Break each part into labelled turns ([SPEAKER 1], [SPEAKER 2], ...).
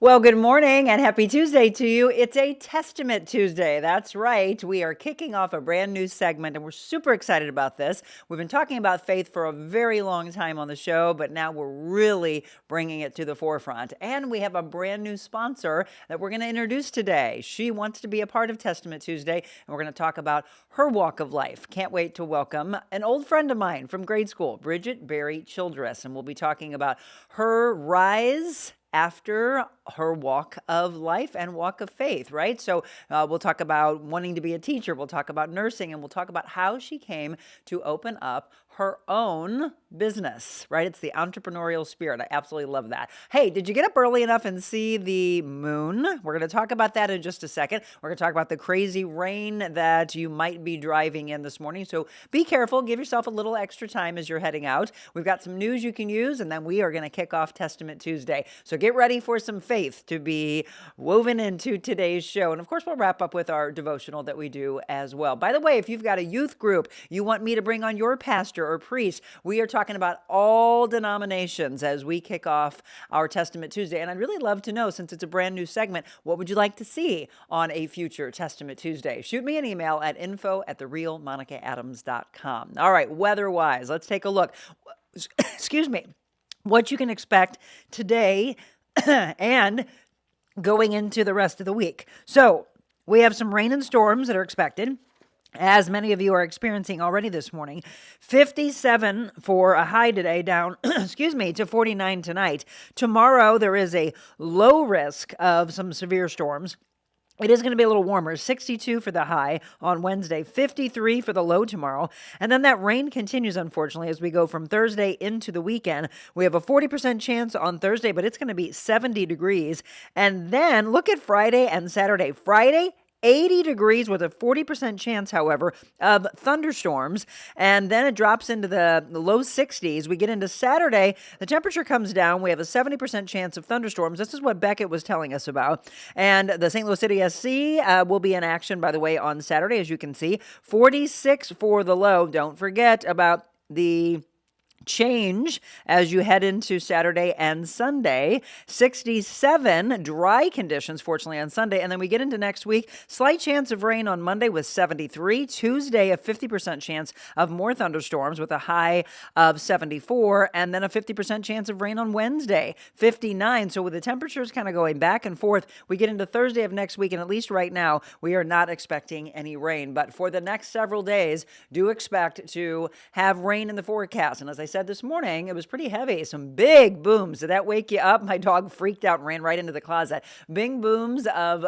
[SPEAKER 1] Well, good morning and happy Tuesday to you. It's a Testament Tuesday. That's right. We are kicking off a brand new segment and we're super excited about this. We've been talking about faith for a very long time on the show, but now we're really bringing it to the forefront. And we have a brand new sponsor that we're going to introduce today. She wants to be a part of Testament Tuesday, and we're going to talk about her walk of life. Can't wait to welcome an old friend of mine from grade school, Bridgette Childress, and we'll be talking about her rise after her walk of life and walk of faith, right? So we'll talk about wanting to be a teacher. We'll talk about nursing, and we'll talk about how she came to open up her own business, right? It's the entrepreneurial spirit. I absolutely love that. Hey, did you get up early enough and see the moon? We're going to talk about that in just a second. We're going to talk about the crazy rain that you might be driving in this morning. So be careful. Give yourself a little extra time as you're heading out. We've got some news you can use, and then we are going to kick off Testament Tuesday. So get ready for some faith to be woven into today's show. And of course, we'll wrap up with our devotional that we do as well. By the way, if you've got a youth group you want me to bring on your pastor or priest, we are talking about all denominations as we kick off our Testament Tuesday. And I'd really love to know, since it's a brand new segment, what would you like to see on a future Testament Tuesday? Shoot me an email at info@therealmonicaadams.com. All right, weather-wise, let's take a look. Excuse me. What you can expect today and going into the rest of the week. So we have some rain and storms that are expected, as many of you are experiencing already this morning. 57 for a high today, down, to 49 tonight. Tomorrow, there is a low risk of some severe storms. It is going to be a little warmer, 62 for the high on Wednesday, 53 for the low tomorrow. And then that rain continues, unfortunately, as we go from Thursday into the weekend. We have a 40% chance on Thursday, but it's going to be 70 degrees. And then look at Friday and Saturday. Friday, 80 degrees with a 40% chance, however, of thunderstorms. And then it drops into the low 60s. We get into Saturday, the temperature comes down. We have a 70% chance of thunderstorms. This is what Beckett was telling us about. And the St. Louis City SC will be in action, by the way, on Saturday, as you can see. 46 for the low. Don't forget about the change as you head into Saturday and Sunday. 67 dry conditions, fortunately, on Sunday. And then we get into next week. Slight chance of rain on Monday with 73. Tuesday, a 50% chance of more thunderstorms with a high of 74. And then a 50% chance of rain on Wednesday, 59. So with the temperatures kind of going back and forth, we get into Thursday of next week. And at least right now, we are not expecting any rain. But for the next several days, do expect to have rain in the forecast. And as I said this morning, it was pretty heavy. Some big booms. Did that wake you up? My dog freaked out and ran right into the closet. Big booms of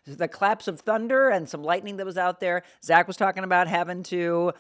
[SPEAKER 1] the claps of thunder and some lightning that was out there. Zach was talking about having to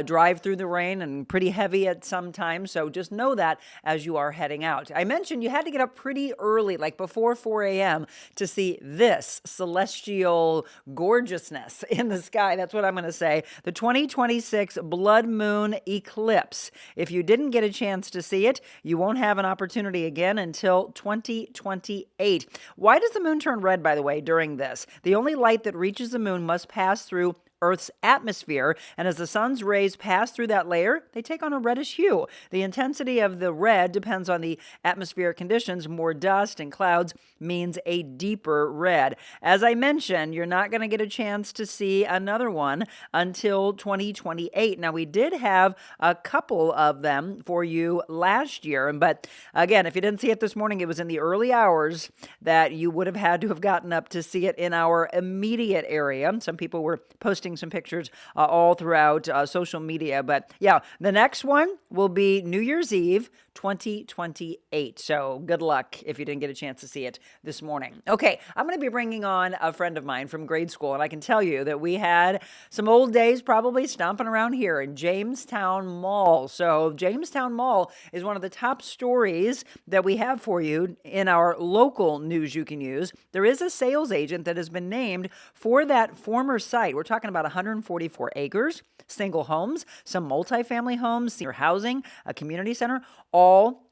[SPEAKER 1] drive through the rain, and pretty heavy at some times. So just know that as you are heading out. I mentioned you had to get up pretty early, like before 4 a.m. to see this celestial gorgeousness in the sky. That's what I'm going to say. The 2026 blood moon eclipse. If you didn't get a chance to see it, you won't have an opportunity again until 2028. Why does the moon turn red, by the way, during this? The only light that reaches the moon must pass through Earth's atmosphere, and as the sun's rays pass through that layer, they take on a reddish hue. The intensity of the red depends on the atmospheric conditions. More dust and clouds means a deeper red. As I mentioned, you're not going to get a chance to see another one until 2028. Now, we did have a couple of them for you last year, but again, if you didn't see it this morning, it was in the early hours that you would have had to have gotten up to see it in our immediate area. Some people were posting some pictures all throughout social media. But yeah, the next one will be New Year's Eve, 2028. So good luck if you didn't get a chance to see it this morning. Okay, I'm going to be bringing on a friend of mine from grade school, and I can tell you that we had some old days probably stomping around here in Jamestown Mall. So Jamestown Mall is one of the top stories that we have for you in our local news you can use. There is a sales agent that has been named for that former site. We're talking about 144 acres, single homes, some multifamily homes, senior housing, a community center, all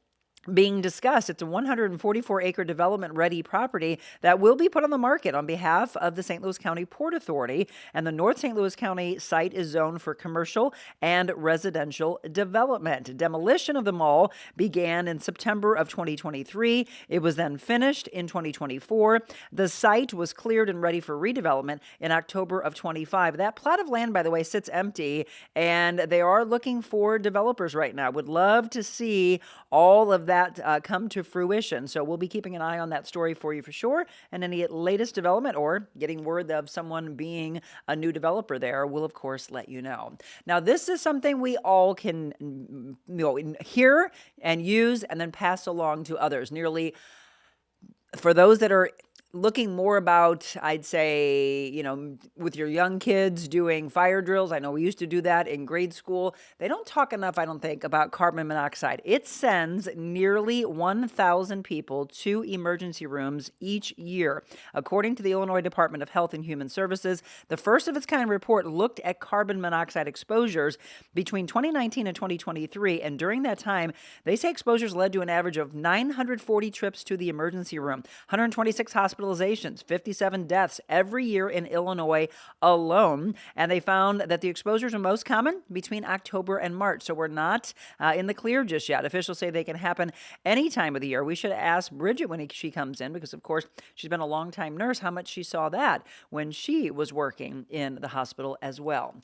[SPEAKER 1] being discussed. It's a 144-acre development-ready property that will be put on the market on behalf of the St. Louis County Port Authority, and the North St. Louis County site is zoned for commercial and residential development. Demolition of the mall began in September of 2023. It was then finished in 2024. The site was cleared and ready for redevelopment in October of 25. That plot of land, by the way, sits empty, and they are looking for developers right now. Would love to see all of that come to fruition. So we'll be keeping an eye on that story for you for sure. And any latest development or getting word of someone being a new developer there, we'll of course let you know. Now, this is something we all can hear and use and then pass along to others. Nearly, for those that are looking more about, I'd say, with your young kids doing fire drills. I know we used to do that in grade school. They don't talk enough, I don't think, about carbon monoxide. It sends nearly 1,000 people to emergency rooms each year. According to the Illinois Department of Health and Human Services, the first of its kind report looked at carbon monoxide exposures between 2019 and 2023. And during that time, they say exposures led to an average of 940 trips to the emergency room, 126 hospitalizations, 57 deaths every year in Illinois alone. And they found that the exposures are most common between October and March. So we're not in the clear just yet. Officials say they can happen any time of the year. We should ask Bridgette when she comes in, because of course she's been a longtime nurse, how much she saw that when she was working in the hospital as well.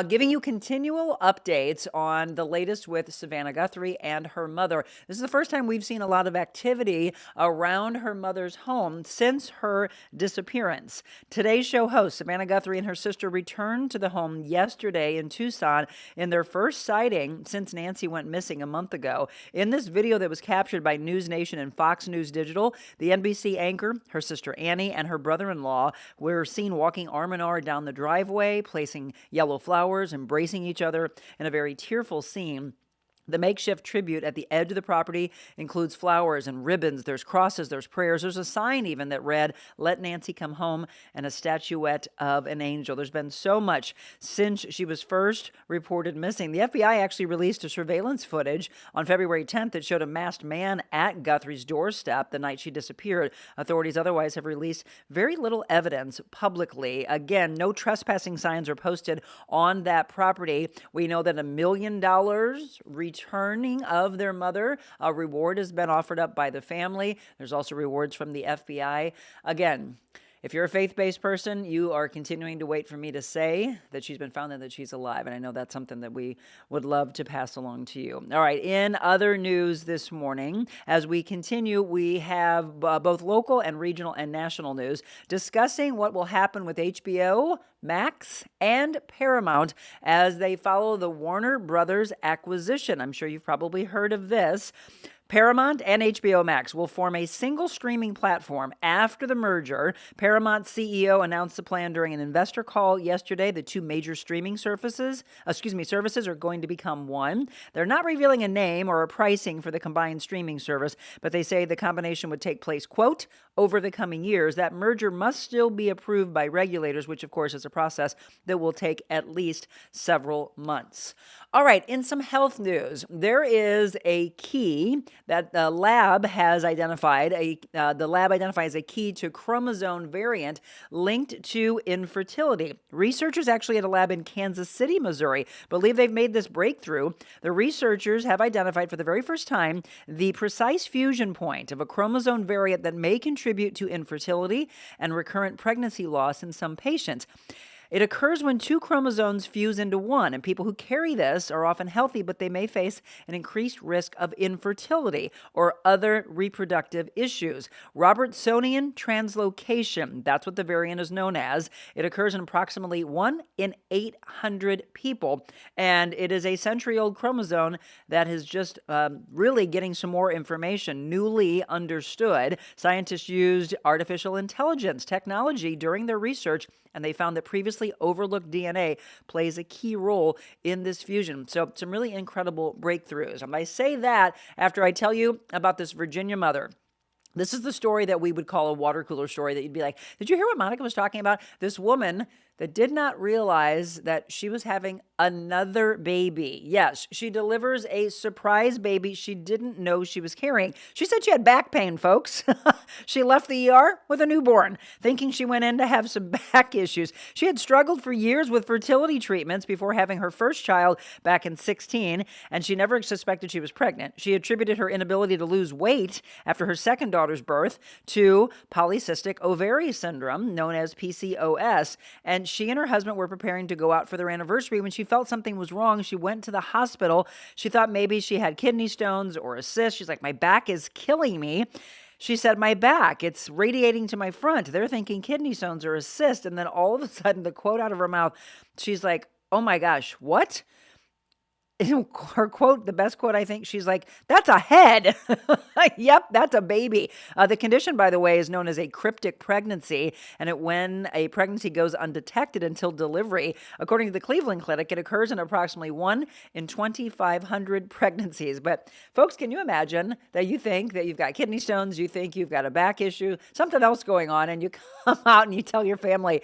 [SPEAKER 1] Giving you continual updates on the latest with Savannah Guthrie and her mother. This is the first time we've seen a lot of activity around her mother's home since her disappearance. Today's show host, Savannah Guthrie, and her sister returned to the home yesterday in Tucson in their first sighting since Nancy went missing a month ago. In this video that was captured by News Nation and Fox News Digital, the NBC anchor, her sister Annie, and her brother-in-law were seen walking arm in arm down the driveway, placing yellow flowers, embracing each other in a very tearful scene. The makeshift tribute at the edge of the property includes flowers and ribbons. There's crosses, there's prayers. There's a sign even that read, "Let Nancy come home," and a statuette of an angel. There's been so much since she was first reported missing. The FBI actually released a surveillance footage on February 10th that showed a masked man at Guthrie's doorstep the night she disappeared. Authorities otherwise have released very little evidence publicly. Again, no trespassing signs are posted on that property. We know that $1 million returning of their mother. A reward has been offered up by the family. There's also rewards from the FBI. Again, if you're a faith-based person, you are continuing to wait for me to say that she's been found and that she's alive. And I know that's something that we would love to pass along to you. All right, in other news this morning, as we continue, we have both local and regional and national news discussing what will happen with HBO Max and Paramount as they follow the Warner Brothers acquisition. I'm sure you've probably heard of this. Paramount and HBO Max will form a single streaming platform after the merger. Paramount's CEO announced the plan during an investor call yesterday. The two major streaming services are going to become one. They're not revealing a name or a pricing for the combined streaming service, but they say the combination would take place, quote, over the coming years. That merger must still be approved by regulators, which of course is a process that will take at least several months. All right, in some health news, there is a key that the lab has identified. The lab identifies a key to chromosome variant linked to infertility. Researchers actually at a lab in Kansas City, Missouri, believe they've made this breakthrough. The researchers have identified for the very first time the precise fusion point of a chromosome variant that may contribute to infertility and recurrent pregnancy loss in some patients. It occurs when two chromosomes fuse into one, and people who carry this are often healthy, but they may face an increased risk of infertility or other reproductive issues. Robertsonian translocation, that's what the variant is known as. It occurs in approximately 1 in 800 people, and it is a century-old chromosome that is just really getting some more information, newly understood. Scientists used artificial intelligence technology during their research, and they found that previously overlooked DNA plays a key role in this fusion. So some really incredible breakthroughs. And I say that after I tell you about this Virginia mother. This is the story that we would call a water cooler story, that you'd be like, did you hear what Monica was talking about? This woman that did not realize that she was having another baby. Yes, she delivers a surprise baby she didn't know she was carrying. She said she had back pain, folks. She left the ER with a newborn, thinking she went in to have some back issues. She had struggled for years with fertility treatments before having her first child back in 2016, and she never suspected she was pregnant. She attributed her inability to lose weight after her second daughter's birth to polycystic ovary syndrome, known as PCOS, and she and her husband were preparing to go out for their anniversary when she felt something was wrong. She went to the hospital. She thought maybe she had kidney stones or a cyst. She's like, my back is killing me. She said, my back, it's radiating to my front. They're thinking kidney stones or a cyst. And then all of a sudden, the quote out of her mouth, she's like, oh my gosh, what? Her quote, the best quote, I think, she's like, that's a head. Yep, that's a baby. The condition, by the way, is known as a cryptic pregnancy, and when a pregnancy goes undetected until delivery, according to the Cleveland Clinic, it occurs in approximately 1 in 2,500 pregnancies. But folks, can you imagine that you think that you've got kidney stones, you think you've got a back issue, something else going on, and you come out and you tell your family,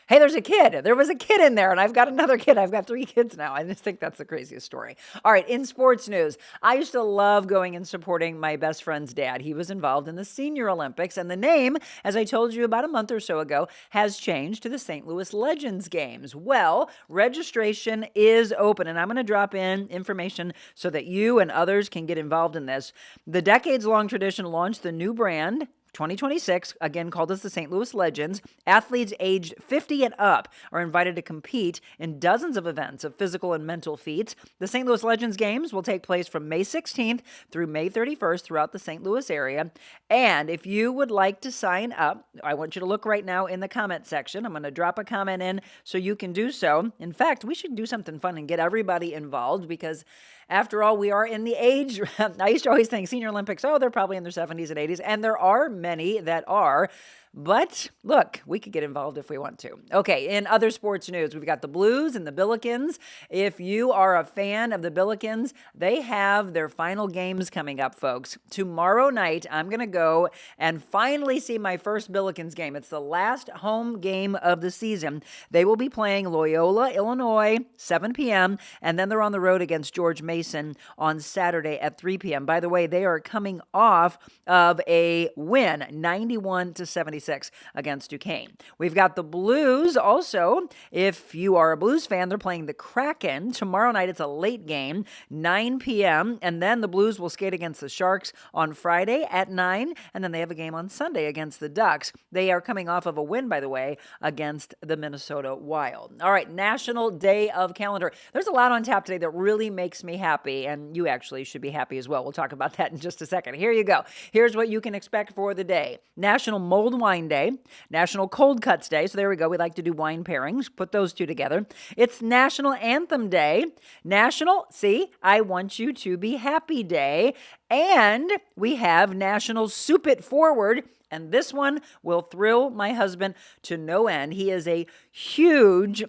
[SPEAKER 1] hey, there's a kid. There was a kid in there, and I've got another kid. I've got 3 kids now. I just think that's the craziest story. All right, in sports news, I used to love going and supporting my best friend's dad. He was involved in the Senior Olympics, and the name, as I told you about a month or so ago, has changed to the St. Louis Legends Games. Well, registration is open, and I'm going to drop in information so that you and others can get involved in this. The decades-long tradition launched the new brand 2026, again called as the St. Louis Legends. Athletes aged 50 and up are invited to compete in dozens of events of physical and mental feats. The St. Louis Legends Games will take place from May 16th through May 31st throughout the St. Louis area. And if you would like to sign up, I want you to look right now in the comment section. I'm going to drop a comment in so you can do so. In fact, we should do something fun and get everybody involved, because after all, we are in the age. I used to always think Senior Olympics, they're probably in their 70s and 80s, and there are many that are. But look, we could get involved if we want to. Okay, in other sports news, we've got the Blues and the Billikens. If you are a fan of the Billikens, they have their final games coming up, folks. Tomorrow night, I'm going to go and finally see my first Billikens game. It's the last home game of the season. They will be playing Loyola, Illinois, 7 p.m., and then they're on the road against George Mason on Saturday at 3 p.m. By the way, they are coming off of a win, 91-76 against Duquesne. We've got the Blues also. If you are a Blues fan, they're playing the Kraken. Tomorrow night, it's a late game, 9 p.m., and then the Blues will skate against the Sharks on Friday at 9, and then they have a game on Sunday against the Ducks. They are coming off of a win, by the way, against the Minnesota Wild. All right, National Day of Calendar. There's a lot on tap today that really makes me happy, and you actually should be happy as well. We'll talk about that in just a second. Here you go. Here's what you can expect for the day. National Mulled Wine Day, National Cold Cuts Day. So there we go. We like to do wine pairings. Put those two together. It's National Anthem Day, National, see, I Want You to Be Happy Day, and we have National Soup It Forward. And this one will thrill my husband to no end. He is a huge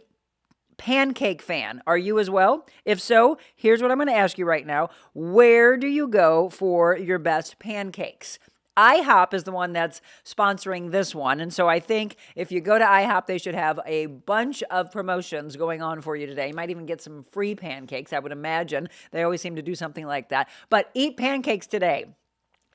[SPEAKER 1] pancake fan. Are you as well? If so, here's what I'm going to ask you right now. Where do you go for your best pancakes? IHOP is the one that's sponsoring this one. And so I think if you go to IHOP, they should have a bunch of promotions going on for you today. You might even get some free pancakes, I would imagine. They always seem to do something like that. But eat pancakes today.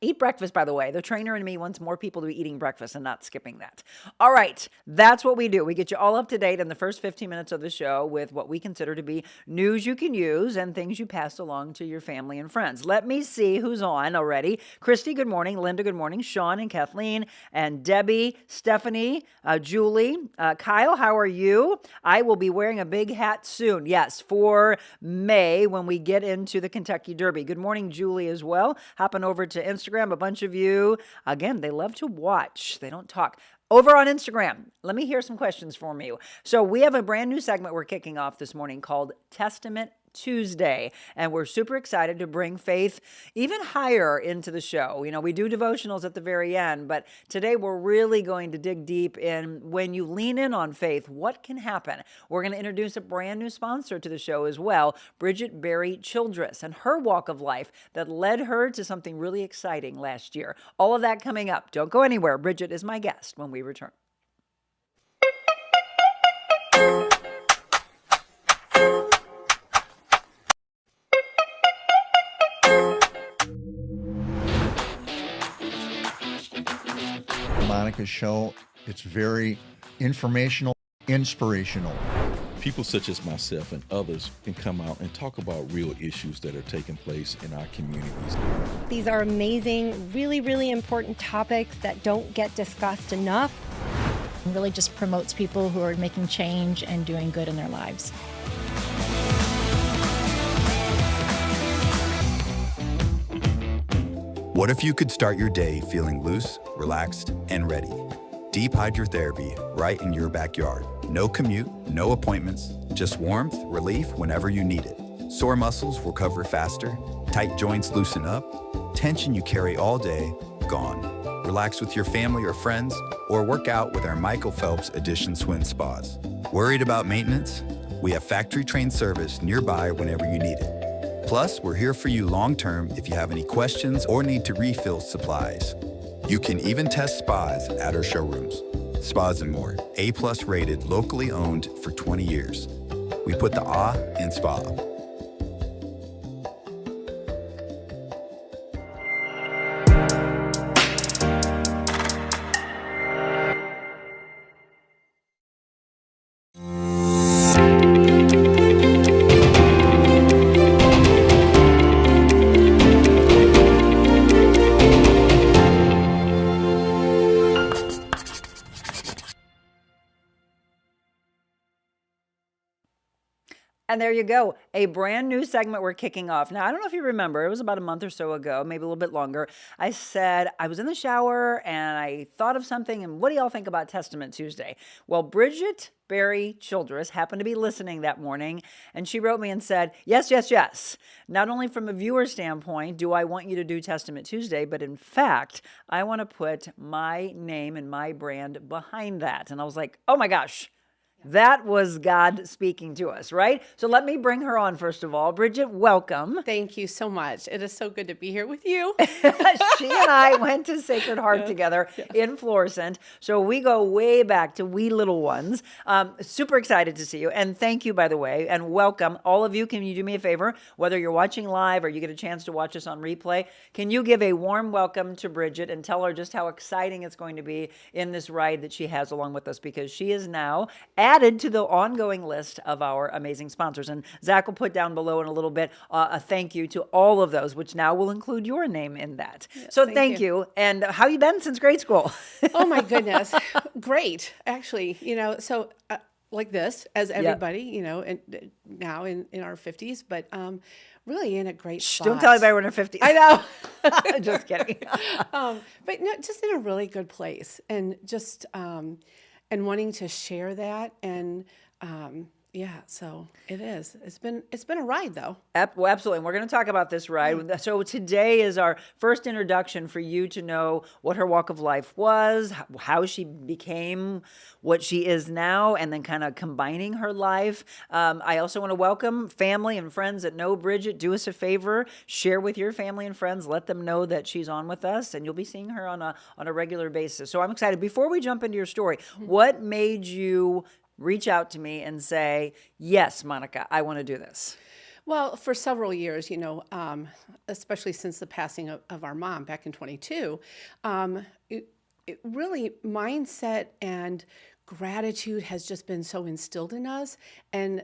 [SPEAKER 1] Eat breakfast, by the way. The trainer in me wants more people to be eating breakfast and not skipping that. All right, that's what we do. We get you all up to date in the first 15 minutes of the show with what we consider to be news you can use and things you pass along to your family and friends. Let me see who's on already. Christy, good morning. Linda, good morning. Sean and Kathleen and Debbie, Stephanie, Julie. Kyle, how are you? I will be wearing a big hat soon. Yes, for May when we get into the Kentucky Derby. Good morning, Julie, as well. Hopping over to Instagram. A bunch of you, again, they love to watch. They don't talk. Over on Instagram, let me hear some questions from you. So we have a brand new segment we're kicking off this morning called Testament Tuesday. And we're super excited to bring faith even higher into the show. You know, we do devotionals at the very end, but today we're really going to dig deep in when you lean in on faith, what can happen? We're going to introduce a brand new sponsor to the show as well, Bridgette Childress, and her walk of life that led her to something really exciting last year. All of that coming up. Don't go anywhere. Bridgette is my guest when we return.
[SPEAKER 2] Monica's show, it's very informational, inspirational.
[SPEAKER 3] People such as myself and others can come out and talk about real issues that are taking place in our communities.
[SPEAKER 4] These are amazing, really, really important topics that don't get discussed enough.
[SPEAKER 5] It really just promotes people who are making change and doing good in their lives.
[SPEAKER 6] What if you could start your day feeling loose, relaxed, and ready? Deep hydrotherapy right in your backyard. No commute, no appointments, just warmth, relief whenever you need it. Sore muscles recover faster, tight joints loosen up, tension you carry all day, gone. Relax with your family or friends, or work out with our Michael Phelps Edition Swim Spas. Worried about maintenance? We have factory-trained service nearby whenever you need it. Plus, we're here for you long-term if you have any questions or need to refill supplies. You can even test spas at our showrooms. Spas and More, A+ rated, locally owned for 20 years. We put the ah in spa.
[SPEAKER 1] And there you go, a brand new segment we're kicking off. Now, I don't know if you remember, it was about a month or so ago, maybe a little bit longer. I said I was in the shower and I thought of something, and what do y'all think about Testament Tuesday? Well, Bridgette Childress happened to be listening that morning, and she wrote me and said, yes, yes, yes. Not only from a viewer standpoint do I want you to do Testament Tuesday, but in fact, I want to put my name and my brand behind that. And I was like, oh my gosh. That was God speaking to us, right? So let me bring her on first of all. Bridgette, welcome.
[SPEAKER 7] Thank you so much. It is so good to be here with you.
[SPEAKER 1] She and I went to Sacred Heart together in Florissant. So we go way back to wee little ones. Super excited to see you. And thank you, by the way, and welcome. All of you, can you do me a favor? Whether you're watching live or you get a chance to watch us on replay, can you give a warm welcome to Bridgette and tell her just how exciting it's going to be in this ride that she has along with us, because she is now added to the ongoing list of our amazing sponsors. And Zach will put down below in a little bit a thank you to all of those, which now will include your name in that. Yes, so thank you. And how you been since grade school?
[SPEAKER 7] Oh my goodness. Great. Actually, so like this, as everybody, and now in our 50s, but really in a great spot.
[SPEAKER 1] Don't tell anybody we're in our 50s.
[SPEAKER 7] I know.
[SPEAKER 1] Just kidding.
[SPEAKER 7] But no, just in a really good place, and just and wanting to share that, and so it is. It's been a ride, though.
[SPEAKER 1] Well, absolutely. And we're going to talk about this ride. So today is our first introduction for you to know what her walk of life was, how she became what she is now, and then kind of combining her life. I also want to welcome family and friends that know Bridgette. Do us a favor, share with your family and friends. Let them know that she's on with us, and you'll be seeing her on a regular basis. So I'm excited. Before we jump into your story, what made you reach out to me and say, yes, Monica, I want to do this?
[SPEAKER 7] Well, for several years, especially since the passing of our mom back in 22, it really, mindset and gratitude has just been so instilled in us. And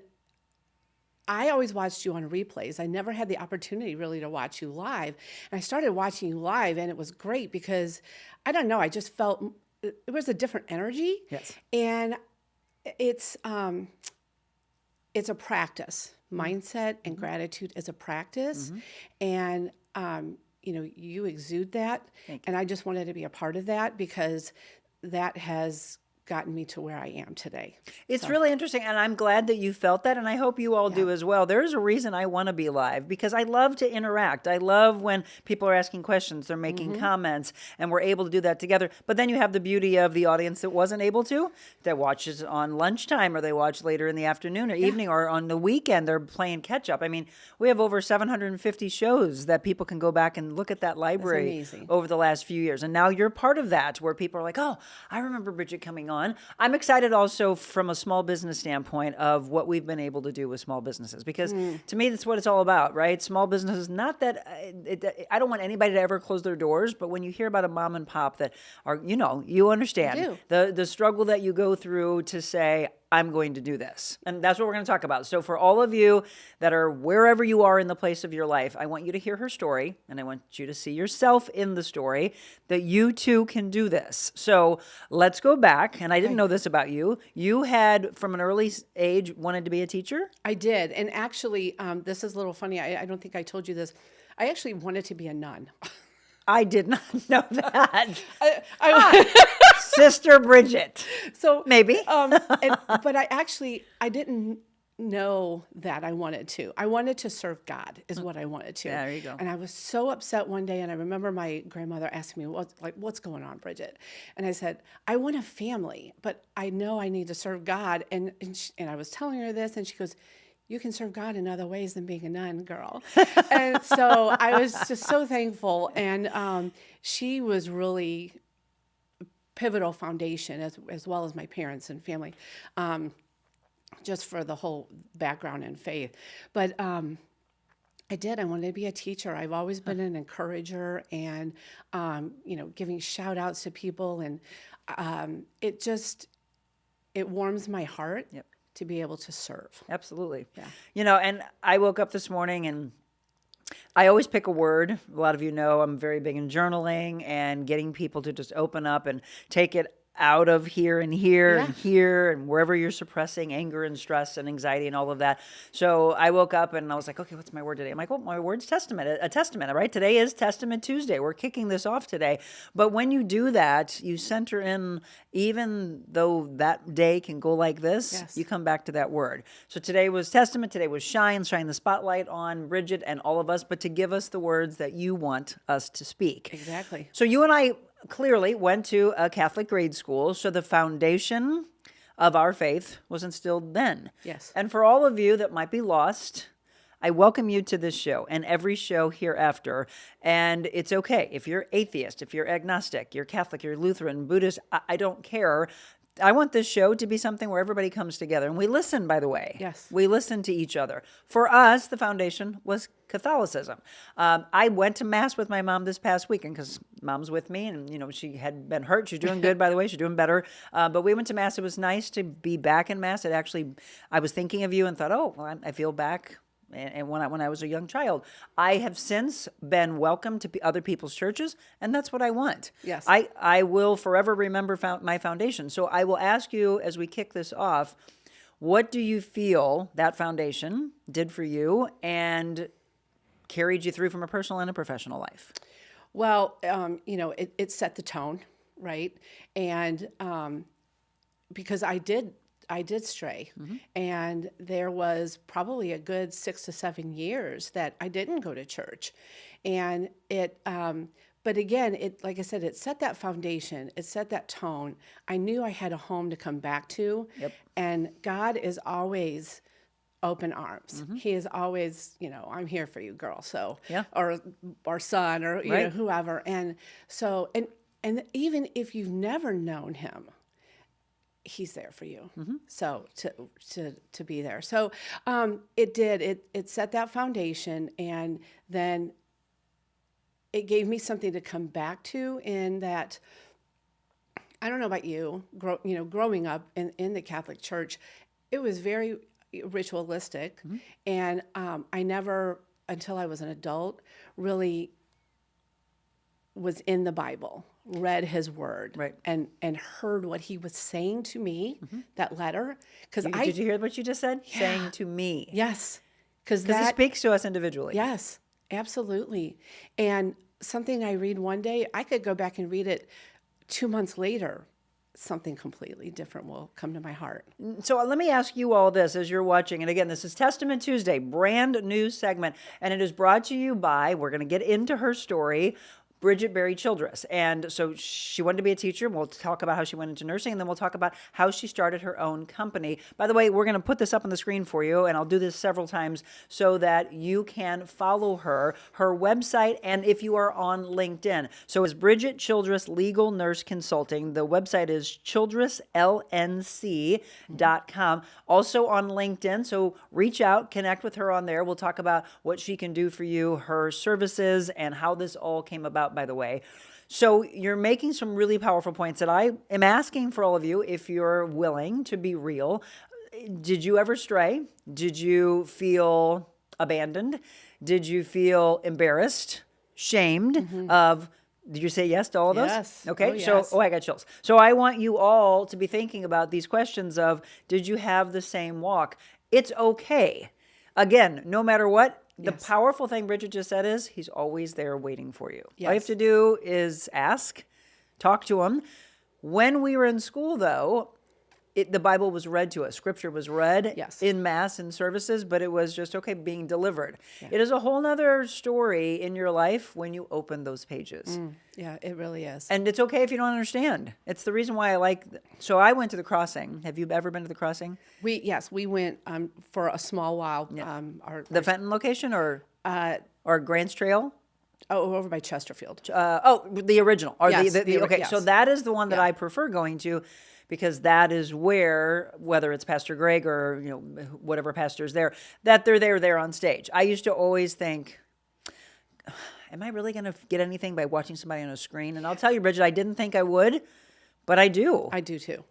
[SPEAKER 7] I always watched you on replays. I never had the opportunity really to watch you live. And I started watching you live, and it was great because, I don't know, I just felt it was a different energy.
[SPEAKER 1] Yes.
[SPEAKER 7] And it's a practice. Mindset and gratitude is a practice, and you exude that, and I just wanted to be a part of that because that has gotten me to where I am today.
[SPEAKER 1] It's really interesting, and I'm glad that you felt that, and I hope you all do as well. There's a reason I want to be live, because I love to interact. I love when people are asking questions, they're making comments, and we're able to do that together. But then you have the beauty of the audience that wasn't able to, that watches on lunchtime, or they watch later in the afternoon or evening, or on the weekend, they're playing catch up. I mean, we have over 750 shows that people can go back and look at that library
[SPEAKER 7] amazing.
[SPEAKER 1] over the last few years. And now you're part of that, where people are like, oh, I remember Bridgette coming on. I'm excited also from a small business standpoint of what we've been able to do with small businesses, because to me, that's what it's all about, right? Small businesses, not that I don't want anybody to ever close their doors, but when you hear about a mom and pop that are, you understand the struggle that you go through to say, I'm going to do this. And that's what we're going to talk about. So for all of you that are wherever you are in the place of your life, I want you to hear her story, and I want you to see yourself in the story, that you too can do this. So let's go back. And I didn't know this about you. You had, from an early age, wanted to be a teacher?
[SPEAKER 7] I did. And actually, this is a little funny. I don't think I told you this. I actually wanted to be a nun.
[SPEAKER 1] I did not know that.
[SPEAKER 7] I
[SPEAKER 1] Sister Bridgette.
[SPEAKER 7] So
[SPEAKER 1] maybe.
[SPEAKER 7] But I didn't know that I wanted to. I wanted to serve God is what I wanted to.
[SPEAKER 1] Yeah, there you go.
[SPEAKER 7] And I was so upset one day, and I remember my grandmother asking me, what's going on, Bridgette? And I said, I want a family, but I know I need to serve God. And I was telling her this, and she goes, you can serve God in other ways than being a nun, girl. And so I was just so thankful. And she was really pivotal foundation, as well as my parents and family, just for the whole background and faith. But I wanted to be a teacher. I've always been an encourager, and giving shout outs to people, and it warms my heart to be able to serve.
[SPEAKER 1] Absolutely.
[SPEAKER 7] Yeah.
[SPEAKER 1] And I woke up this morning, and I always pick a word. A lot of you know I'm very big in journaling and getting people to just open up and take it out of here and here and here and wherever you're suppressing anger and stress and anxiety and all of that. So I woke up and I was like, okay, what's my word today? I'm like, well, my word's testament, a testament, right? Today is Testament Tuesday. We're kicking this off today. But when you do that, you center in, even though that day can go like this, you come back to that word. So today was Testament. Today was shine the spotlight on Bridgette and all of us, but to give us the words that you want us to speak.
[SPEAKER 7] Exactly.
[SPEAKER 1] So you and I clearly went to a Catholic grade school, so the foundation of our faith was instilled then.
[SPEAKER 7] Yes.
[SPEAKER 1] And for all of you that might be lost, I welcome you to this show and every show hereafter. And it's okay if you're atheist, if you're agnostic, you're Catholic, you're Lutheran, Buddhist, I don't care. I want this show to be something where everybody comes together. And we listen, by the way.
[SPEAKER 7] Yes.
[SPEAKER 1] We listen to each other. For us, the foundation was Catholicism. I went to Mass with my mom this past weekend because Mom's with me, and, she had been hurt. She's doing good, by the way. She's doing better. But we went to Mass. It was nice to be back in Mass. I was thinking of you and thought, oh, well, I feel back. And when I was a young child, I have since been welcomed to other people's churches, and that's what I want.
[SPEAKER 7] Yes.
[SPEAKER 1] I will forever remember my foundation. So I will ask you as we kick this off, what do you feel that foundation did for you and carried you through from a personal and a professional life?
[SPEAKER 7] Well, it set the tone, right? And because I did stray. And there was probably a good 6 to 7 years that I didn't go to church. And but again, like I said, it set that foundation, it set that tone. I knew I had a home to come back to.
[SPEAKER 1] Yep.
[SPEAKER 7] And God is always open arms. He is always, I'm here for you, girl. So, or son, or, whoever. And so, and even if you've never known him, he's there for you. So to be there. So it set that foundation, and then it gave me something to come back to, in that, I don't know about you, growing up in the Catholic Church, it was very ritualistic. And I never, until I was an adult, really was in the Bible, read his word,
[SPEAKER 1] right,
[SPEAKER 7] and heard what he was saying to me, that letter.
[SPEAKER 1] Did you hear what you just said? Saying to me.
[SPEAKER 7] Yes.
[SPEAKER 1] Because it speaks to us individually.
[SPEAKER 7] Yes, absolutely. And something I read one day, I could go back and read it 2 months later, something completely different will come to my heart.
[SPEAKER 1] So let me ask you all this as you're watching. And again, this is Testament Tuesday, brand new segment. And it is brought to you by, we're going to get into her story, Bridgette Childress. And so she wanted to be a teacher. We'll talk about how she went into nursing, and then we'll talk about how she started her own company. By the way, we're going to put this up on the screen for you, and I'll do this several times so that you can follow her website, and if you are on LinkedIn. So it's Bridgette Childress Legal Nurse Consulting. The website is childresslnc.com. Also on LinkedIn, so reach out, connect with her on there. We'll talk about what she can do for you, her services, and how this all came about, by the way. So you're making some really powerful points that I am asking for all of you, if you're willing to be real. Did you ever stray? Did you feel abandoned? Did you feel embarrassed, shamed of... Did you say yes to all of those?
[SPEAKER 7] Yes.
[SPEAKER 1] Okay.
[SPEAKER 7] Oh, yes.
[SPEAKER 1] So, I got chills. So I want you all to be thinking about these questions of, did you have the same walk? It's okay. Again, no matter what, the powerful thing Bridgette just said is he's always there waiting for you. All you have
[SPEAKER 7] Yes.
[SPEAKER 1] to do is ask, talk to him. When we were in school, though, the Bible was read to us. Scripture was read
[SPEAKER 7] Yes.
[SPEAKER 1] in mass and services, but it was just, okay, being delivered. It is a whole nother story in your life when you open those pages.
[SPEAKER 7] Yeah, it really is.
[SPEAKER 1] And it's okay if you don't understand. It's the reason why I like... So I went to the Crossing. Have you ever been to the Crossing?
[SPEAKER 7] We went for a small while.
[SPEAKER 1] The Fenton location or Grants Trail?
[SPEAKER 7] Over by Chesterfield.
[SPEAKER 1] The original. Or
[SPEAKER 7] Yes,
[SPEAKER 1] okay,
[SPEAKER 7] yes.
[SPEAKER 1] so that is the one that I prefer going to, because that is where, whether it's Pastor Greg or whatever pastor is there, that they're there on stage. I used to always think, am I really going to get anything by watching somebody on a screen? And I'll tell you, Bridgette, I didn't think I would, but I do.
[SPEAKER 7] I do too.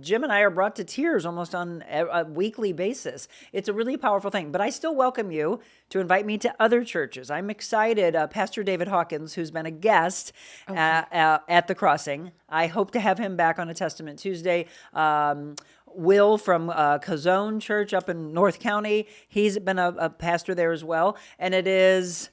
[SPEAKER 1] Jim and I are brought to tears almost on a weekly basis. It's a really powerful thing. But I still welcome you to invite me to other churches. I'm excited. Pastor David Hawkins, who's been a guest at the Crossing, I hope to have him back on a Testament Tuesday. Will from Cazone Church up in North County, he's been a pastor there as well. And it is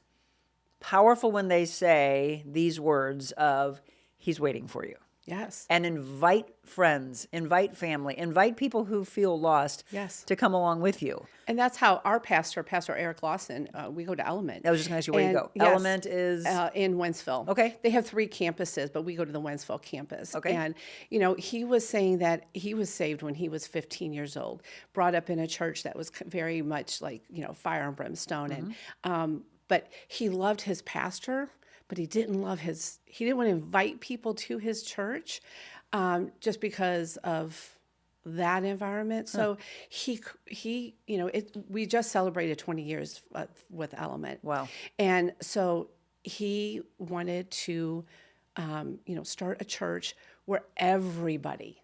[SPEAKER 1] powerful when they say these words of, he's waiting for you.
[SPEAKER 7] Yes.
[SPEAKER 1] And invite friends, invite family, invite people who feel lost to come along with you.
[SPEAKER 7] And that's how our pastor, Pastor Eric Lawson, we go to Element.
[SPEAKER 1] I was just going to ask you where you go.
[SPEAKER 7] Yes,
[SPEAKER 1] Element is...
[SPEAKER 7] in Wentzville.
[SPEAKER 1] Okay.
[SPEAKER 7] They have 3 campuses, but we go to the Wentzville campus.
[SPEAKER 1] Okay.
[SPEAKER 7] And, he was saying that he was saved when he was 15 years old, brought up in a church that was very much like, fire and brimstone. And but he loved his pastor, but he didn't want to invite people to his church just because of that environment. So we just celebrated 20 years with Element.
[SPEAKER 1] Wow.
[SPEAKER 7] And so he wanted to, start a church where everybody,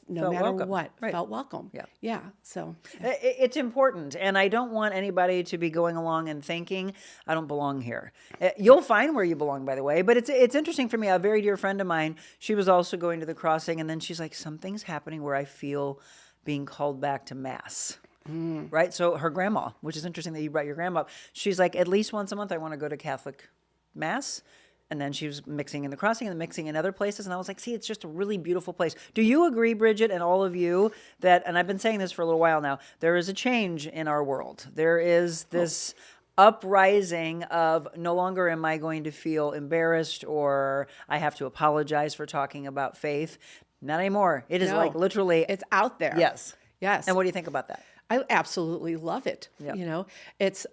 [SPEAKER 7] no
[SPEAKER 1] Felt
[SPEAKER 7] matter
[SPEAKER 1] welcome.
[SPEAKER 7] what,
[SPEAKER 1] Right.
[SPEAKER 7] felt welcome.
[SPEAKER 1] Yeah.
[SPEAKER 7] Yeah. So
[SPEAKER 1] It's important, and I don't want anybody to be going along and thinking, I don't belong here. You'll find where you belong, by the way, but it's interesting for me. A very dear friend of mine, she was also going to the Crossing, and then she's like, something's happening where I feel being called back to Mass. Right? So her grandma, which is interesting that you brought your grandma up, she's like, at least once a month I want to go to Catholic Mass. And then she was mixing in the Crossing and mixing in other places. And I was like, see, it's just a really beautiful place. Do you agree, Bridgette, and all of you, that, and I've been saying this for a little while now, there is a change in our world. There is this uprising of no longer am I going to feel embarrassed or I have to apologize for talking about faith. Not anymore. It is like literally.
[SPEAKER 7] it's out there.
[SPEAKER 1] Yes.
[SPEAKER 7] Yes.
[SPEAKER 1] And what do you think about that?
[SPEAKER 7] I absolutely love it.
[SPEAKER 1] Yeah.
[SPEAKER 7] It's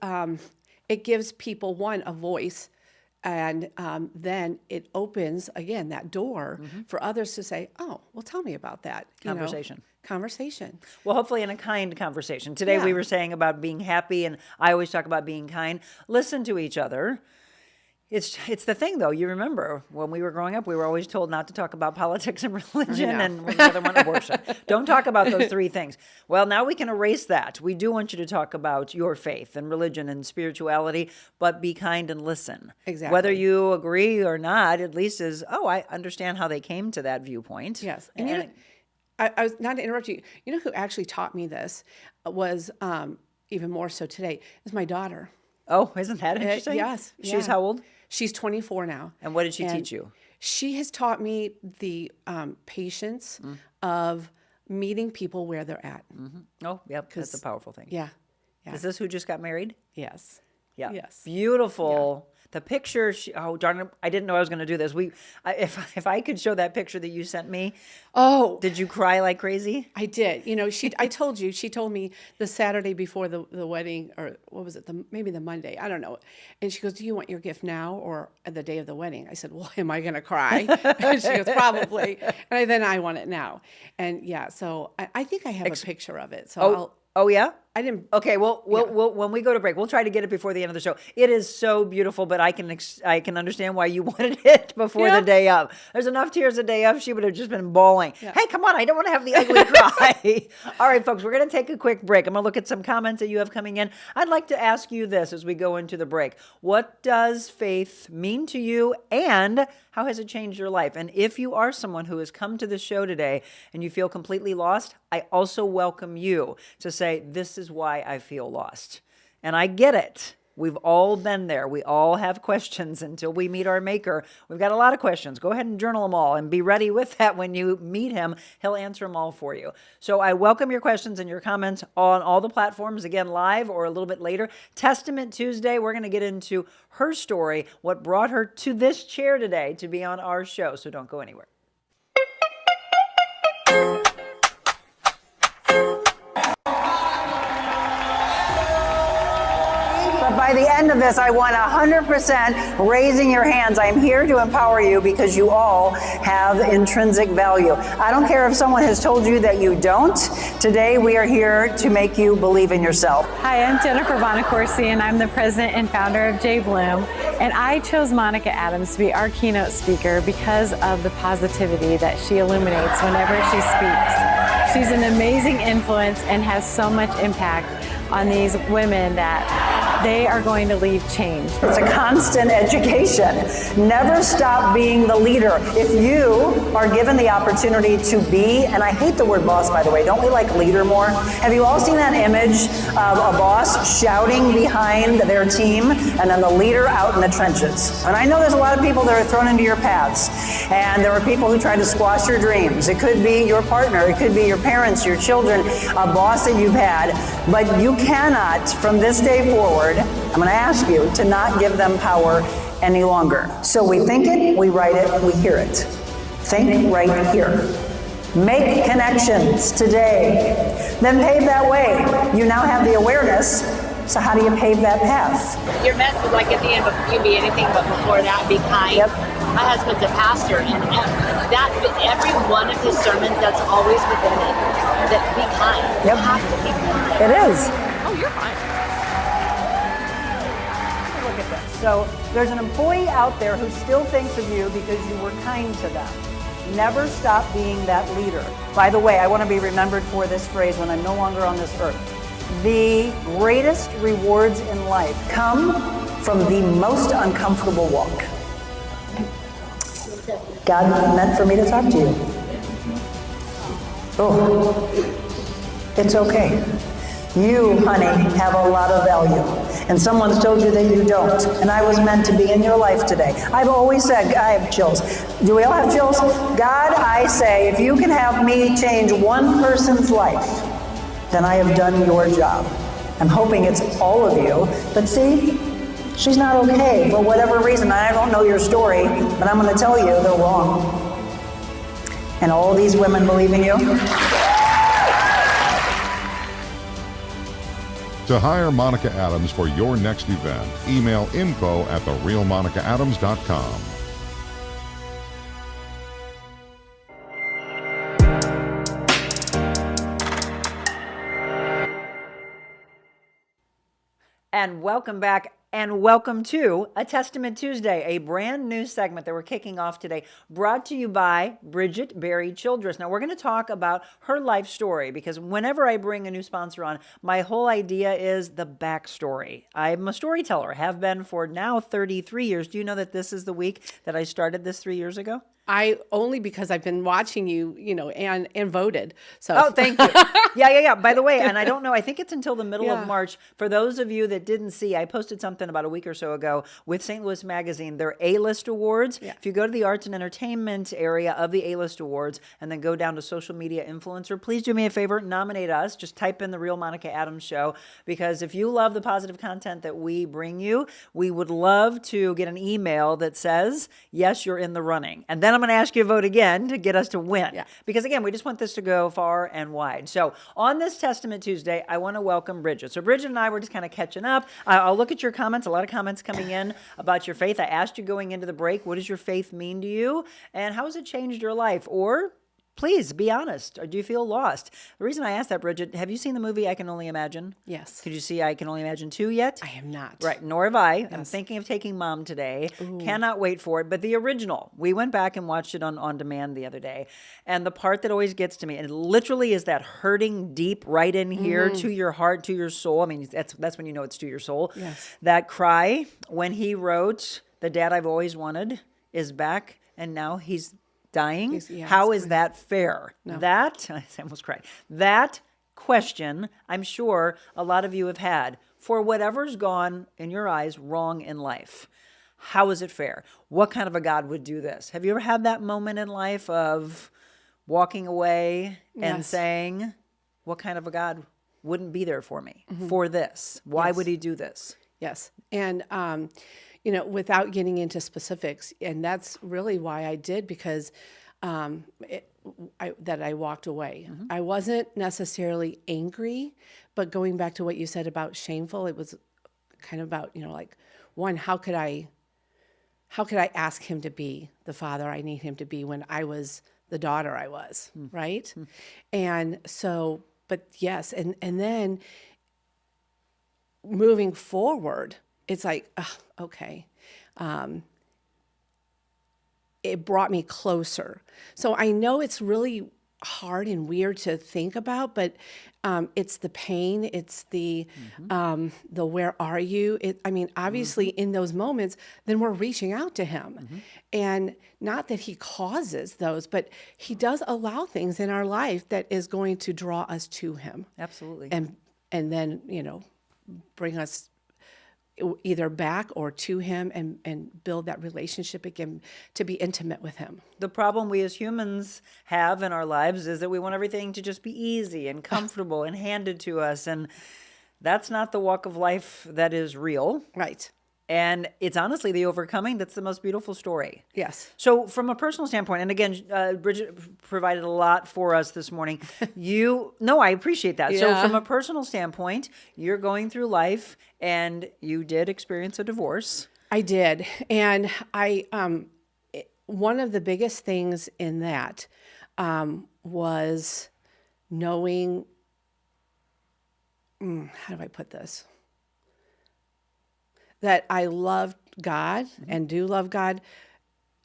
[SPEAKER 7] it gives people a voice, and then it opens again that door for others to say, "Oh, well, tell me about that." Conversation.
[SPEAKER 1] Well, hopefully in a kind conversation. Today we were saying about being happy, and I always talk about being kind. Listen to each other. It's the thing, though. You remember when we were growing up, we were always told not to talk about politics and religion and the other one, abortion. Don't talk about those 3 things. Well, now we can erase that. We do want you to talk about your faith and religion and spirituality, but be kind and listen.
[SPEAKER 7] Exactly.
[SPEAKER 1] Whether you agree or not, at least is, I understand how they came to that viewpoint.
[SPEAKER 7] Yes. And I was not to interrupt you. You know who actually taught me this was even more so today is my daughter.
[SPEAKER 1] Oh, isn't that interesting?
[SPEAKER 7] Yes.
[SPEAKER 1] She's how old?
[SPEAKER 7] She's 24 now.
[SPEAKER 1] And what did she teach you?
[SPEAKER 7] she has taught me the patience of meeting people where they're at.
[SPEAKER 1] Oh, yep. That's a powerful thing.
[SPEAKER 7] Yeah. Yeah.
[SPEAKER 1] Is this who just got married?
[SPEAKER 7] Yes.
[SPEAKER 1] Yeah.
[SPEAKER 7] Yes.
[SPEAKER 1] Beautiful. The picture, oh, darn it. I didn't know I was going to do this. If I could show that picture that you sent me.
[SPEAKER 7] Oh,
[SPEAKER 1] Did you cry like crazy?
[SPEAKER 7] I did. You know, I told you, she told me the Saturday before the wedding, or what was it? Maybe the Monday. I don't know. And she goes, do you want your gift now or the day of the wedding? I said, well, am I going to cry? And she goes, probably. And then I want it now. And yeah, so I think I have a picture of it. So
[SPEAKER 1] Oh, yeah?
[SPEAKER 7] I didn't.
[SPEAKER 1] Okay, well, we'll when we go to break, we'll try to get it before the end of the show. It is so beautiful, but I can understand why you wanted it before the day of. There's enough tears the day of. She would have just been bawling.
[SPEAKER 7] Yeah.
[SPEAKER 1] Hey, come on, I don't want to have the ugly cry. All right, folks, we're going to take a quick break. I'm going to look at some comments that you have coming in. I'd like to ask you this as we go into the break. What does faith mean to you, and how has it changed your life? And if you are someone who has come to the show today and you feel completely lost, I also welcome you to say, this is why I feel lost. And I get it. We've all been there. We all have questions until we meet our maker. We've got a lot of questions. Go ahead and journal them all and be ready with that when you meet him. He'll answer them all for you. So I welcome your questions and your comments on all the platforms, again, live or a little bit later. Testament Tuesday, we're going to get into her story, what brought her to this chair today to be on our show. So don't go anywhere. By the end of this, I want 100% raising your hands. I'm here to empower you because you all have intrinsic value. I don't care if someone has told you that you don't. Today, we are here to make you believe in yourself.
[SPEAKER 8] Hi, I'm Jennifer Bonacorsi, and I'm the president and founder of J Bloom. And I chose Monica Adams to be our keynote speaker because of the positivity that she illuminates whenever she speaks. She's an amazing influence and has so much impact on these women that they are going to leave changed.
[SPEAKER 1] It's a constant education. Never stop being the leader. If you are given the opportunity to be, and I hate the word boss, by the way, don't we like leader more? Have you all seen that image of a boss shouting behind their team and then the leader out in the trenches? And I know there's a lot of people that are thrown into your paths, and there are people who try to squash your dreams. It could be your partner, it could be your parents, your children, a boss that you've had, but you cannot, from this day forward, I'm going to ask you to not give them power any longer. So we think it, we write it, we hear it. Think right here. Make connections today. Then pave that way. You now have the awareness. So how do you pave that path?
[SPEAKER 9] Your message, like at the end, you be anything but before that, be kind.
[SPEAKER 1] Yep.
[SPEAKER 9] My husband's a pastor, and that every one of his sermons, that's always within it. That be kind.
[SPEAKER 1] Yep.
[SPEAKER 9] You have to be kind.
[SPEAKER 1] It is.
[SPEAKER 9] Oh, you're fine.
[SPEAKER 1] Look at this. So there's an employee out there who still thinks of you because you were kind to them. Never stop being that leader. By the way, I want to be remembered for this phrase when I'm no longer on this earth. The greatest rewards in life come from the most uncomfortable walk. God meant for me to talk to you. Oh, it's okay. You, honey, have a lot of value. And someone's told you that you don't. And I was meant to be in your life today. I've always said, I have chills. Do we all have chills? God, I say, if you can have me change one person's life, then I have done your job. I'm hoping it's all of you. But see, she's not okay for whatever reason. I don't know your story, but I'm going to tell you they're wrong. And all these women believe in you.
[SPEAKER 10] To hire Monica Adams for your next event, email info@therealmonicaadams.com.
[SPEAKER 1] And welcome back, and welcome to A Testament Tuesday, a brand new segment that we're kicking off today, brought to you by Bridgette Childress. Now, we're going to talk about her life story, because whenever I bring a new sponsor on, my whole idea is the backstory. I'm a storyteller, have been for now 33 years. Do you know that this is the week that I started this 3 years ago?
[SPEAKER 7] I only because I've been watching you, and voted. So
[SPEAKER 1] Oh, thank you. Yeah. By the way, and I don't know, I think it's until the middle
[SPEAKER 7] Yeah.
[SPEAKER 1] of March. For those of you that didn't see, I posted something about a week or so ago with St. Louis Magazine, their A-List Awards.
[SPEAKER 7] Yeah.
[SPEAKER 1] If you go to the arts and entertainment area of the A-List Awards and then go down to social media influencer, please do me a favor, nominate us. Just type in The Real Monica Adams Show, because if you love the positive content that we bring you, we would love to get an email that says, yes, you're in the running. And then I'm going to ask you to vote again to get us to win.
[SPEAKER 7] Yeah.
[SPEAKER 1] Because again, we just want this to go far and wide. So on this Testament Tuesday, I want to welcome Bridgette. So Bridgette and I were just kind of catching up. I'll look at your comments, a lot of comments coming in about your faith. I asked you going into the break, what does your faith mean to you? And how has it changed your life? Or please be honest. Or do you feel lost? The reason I asked that, Bridgette, have you seen the movie I Can Only Imagine?
[SPEAKER 7] Yes.
[SPEAKER 1] Could you see I Can Only Imagine 2 yet?
[SPEAKER 7] I have not.
[SPEAKER 1] Right, nor have I. I'm thinking of taking Mom today. Cannot wait for it. But the original, we went back and watched it on demand the other day. And the part that always gets to me, and it literally is that hurting deep right in here to your heart, to your soul. I mean, that's when you know it's to your soul.
[SPEAKER 7] Yes.
[SPEAKER 1] That cry when he wrote, "The dad I've always wanted is back, and now he's dying." How is that fair? That, I almost cried. That question, I'm sure a lot of you have had for whatever's gone, in your eyes, wrong in life. How is it fair? What kind of a God would do this? Have you ever had that moment in life of walking away and saying, what kind of a God wouldn't be there for me for this? Why would he do this?
[SPEAKER 7] Yes. And, without getting into specifics, and that's really why I did, because I walked away. I wasn't necessarily angry, but going back to what you said about shameful, it was kind of about, one, how could I ask him to be the father I need him to be when I was the daughter I was, right? And so, but yes, and then moving forward, it's like, okay. It brought me closer. So I know it's really hard and weird to think about, but it's the pain, it's the where are you? Obviously in those moments, then we're reaching out to him. And not that he causes those, but he does allow things in our life that is going to draw us to him.
[SPEAKER 1] Absolutely.
[SPEAKER 7] And then, bring us either back or to him and build that relationship again, to be intimate with him.
[SPEAKER 1] The problem we as humans have in our lives is that we want everything to just be easy and comfortable and handed to us. And that's not the walk of life that is real.
[SPEAKER 7] Right.
[SPEAKER 1] And it's honestly the overcoming that's the most beautiful story.
[SPEAKER 7] Yes.
[SPEAKER 1] So from a personal standpoint, and again, Bridgette provided a lot for us this morning. I appreciate that.
[SPEAKER 7] Yeah.
[SPEAKER 1] So from a personal standpoint, you're going through life and you did experience a divorce.
[SPEAKER 7] I did. And one of the biggest things in that was knowing, how do I put this? That I loved God and do love God.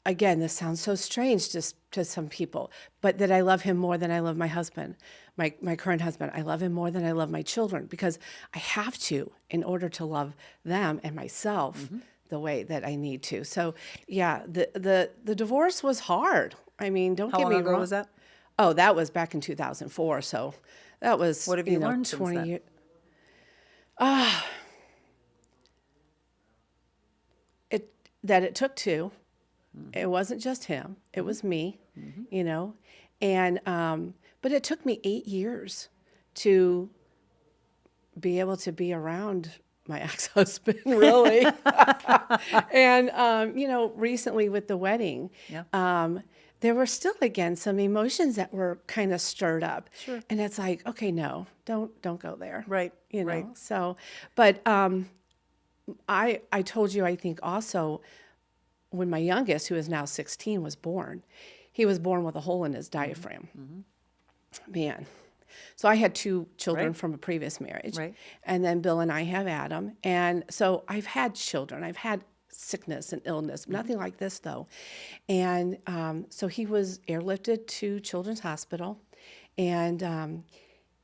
[SPEAKER 7] Again, this sounds so strange to some people, but that I love him more than I love my husband, my current husband. I love him more than I love my children, because I have to in order to love them and myself the way that I need to. So yeah, the divorce was hard. I mean, don't
[SPEAKER 1] How
[SPEAKER 7] get
[SPEAKER 1] long
[SPEAKER 7] me
[SPEAKER 1] ago
[SPEAKER 7] wrong.
[SPEAKER 1] was that?
[SPEAKER 7] Oh, that was back in 2004. So that was,
[SPEAKER 1] What have you learned since
[SPEAKER 7] 20
[SPEAKER 1] then?
[SPEAKER 7] years. That it took two. It wasn't just him. It was me, and but it took me 8 years to be able to be around my ex-husband, really. And recently with the wedding, there were still again some emotions that were kind of stirred up.
[SPEAKER 1] Sure.
[SPEAKER 7] And it's like, okay, no, don't go there.
[SPEAKER 1] Right.
[SPEAKER 7] Right. So, but I told you, I think also, when my youngest, who is now 16, was born, he was born with a hole in his diaphragm. Man. So I had 2 children from a previous marriage.
[SPEAKER 1] Right.
[SPEAKER 7] And then Bill and I have Adam. And so I've had children. I've had sickness and illness, nothing like this though. And so he was airlifted to Children's Hospital. And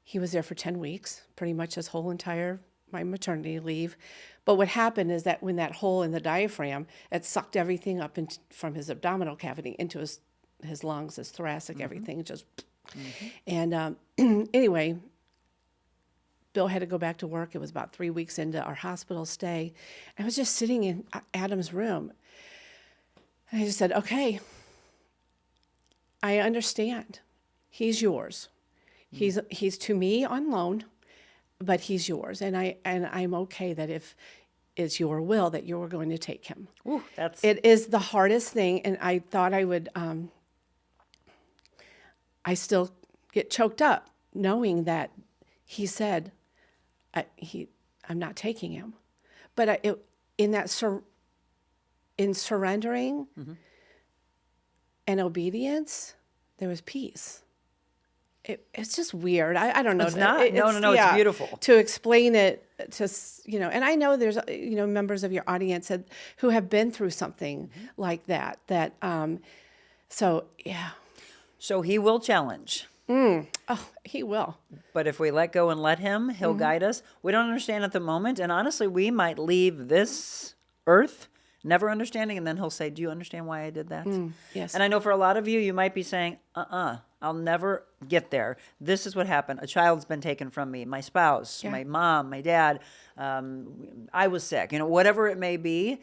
[SPEAKER 7] he was there for 10 weeks, pretty much his whole entire my maternity leave. But what happened is that when that hole in the diaphragm, it sucked everything up from his abdominal cavity into his his lungs, his thoracic, everything just. And anyway, Bill had to go back to work. It was about 3 weeks into our hospital stay. I was just sitting in Adam's room. And I just said, okay, I understand. He's yours. He's to me on loan, but he's yours. And I'm okay that if it's your will that you're going to take him.
[SPEAKER 1] Ooh,
[SPEAKER 7] It is the hardest thing. And I thought I would, I still get choked up knowing that he said, I'm not taking him. But in surrendering and obedience, there was peace. It's just weird. I don't know.
[SPEAKER 1] It's not. No. It's beautiful
[SPEAKER 7] to explain it to And I know there's members of your audience who have been through something like that. So yeah.
[SPEAKER 1] So he will challenge.
[SPEAKER 7] Oh, he will.
[SPEAKER 1] But if we let go and let him, he'll guide us. We don't understand at the moment. And honestly, we might leave this earth never understanding. And then he'll say, do you understand why I did that?
[SPEAKER 7] Yes.
[SPEAKER 1] And I know for a lot of you might be saying, I'll never get there. This is what happened. A child's been taken from me. My spouse, my mom, my dad. I was sick. Whatever it may be.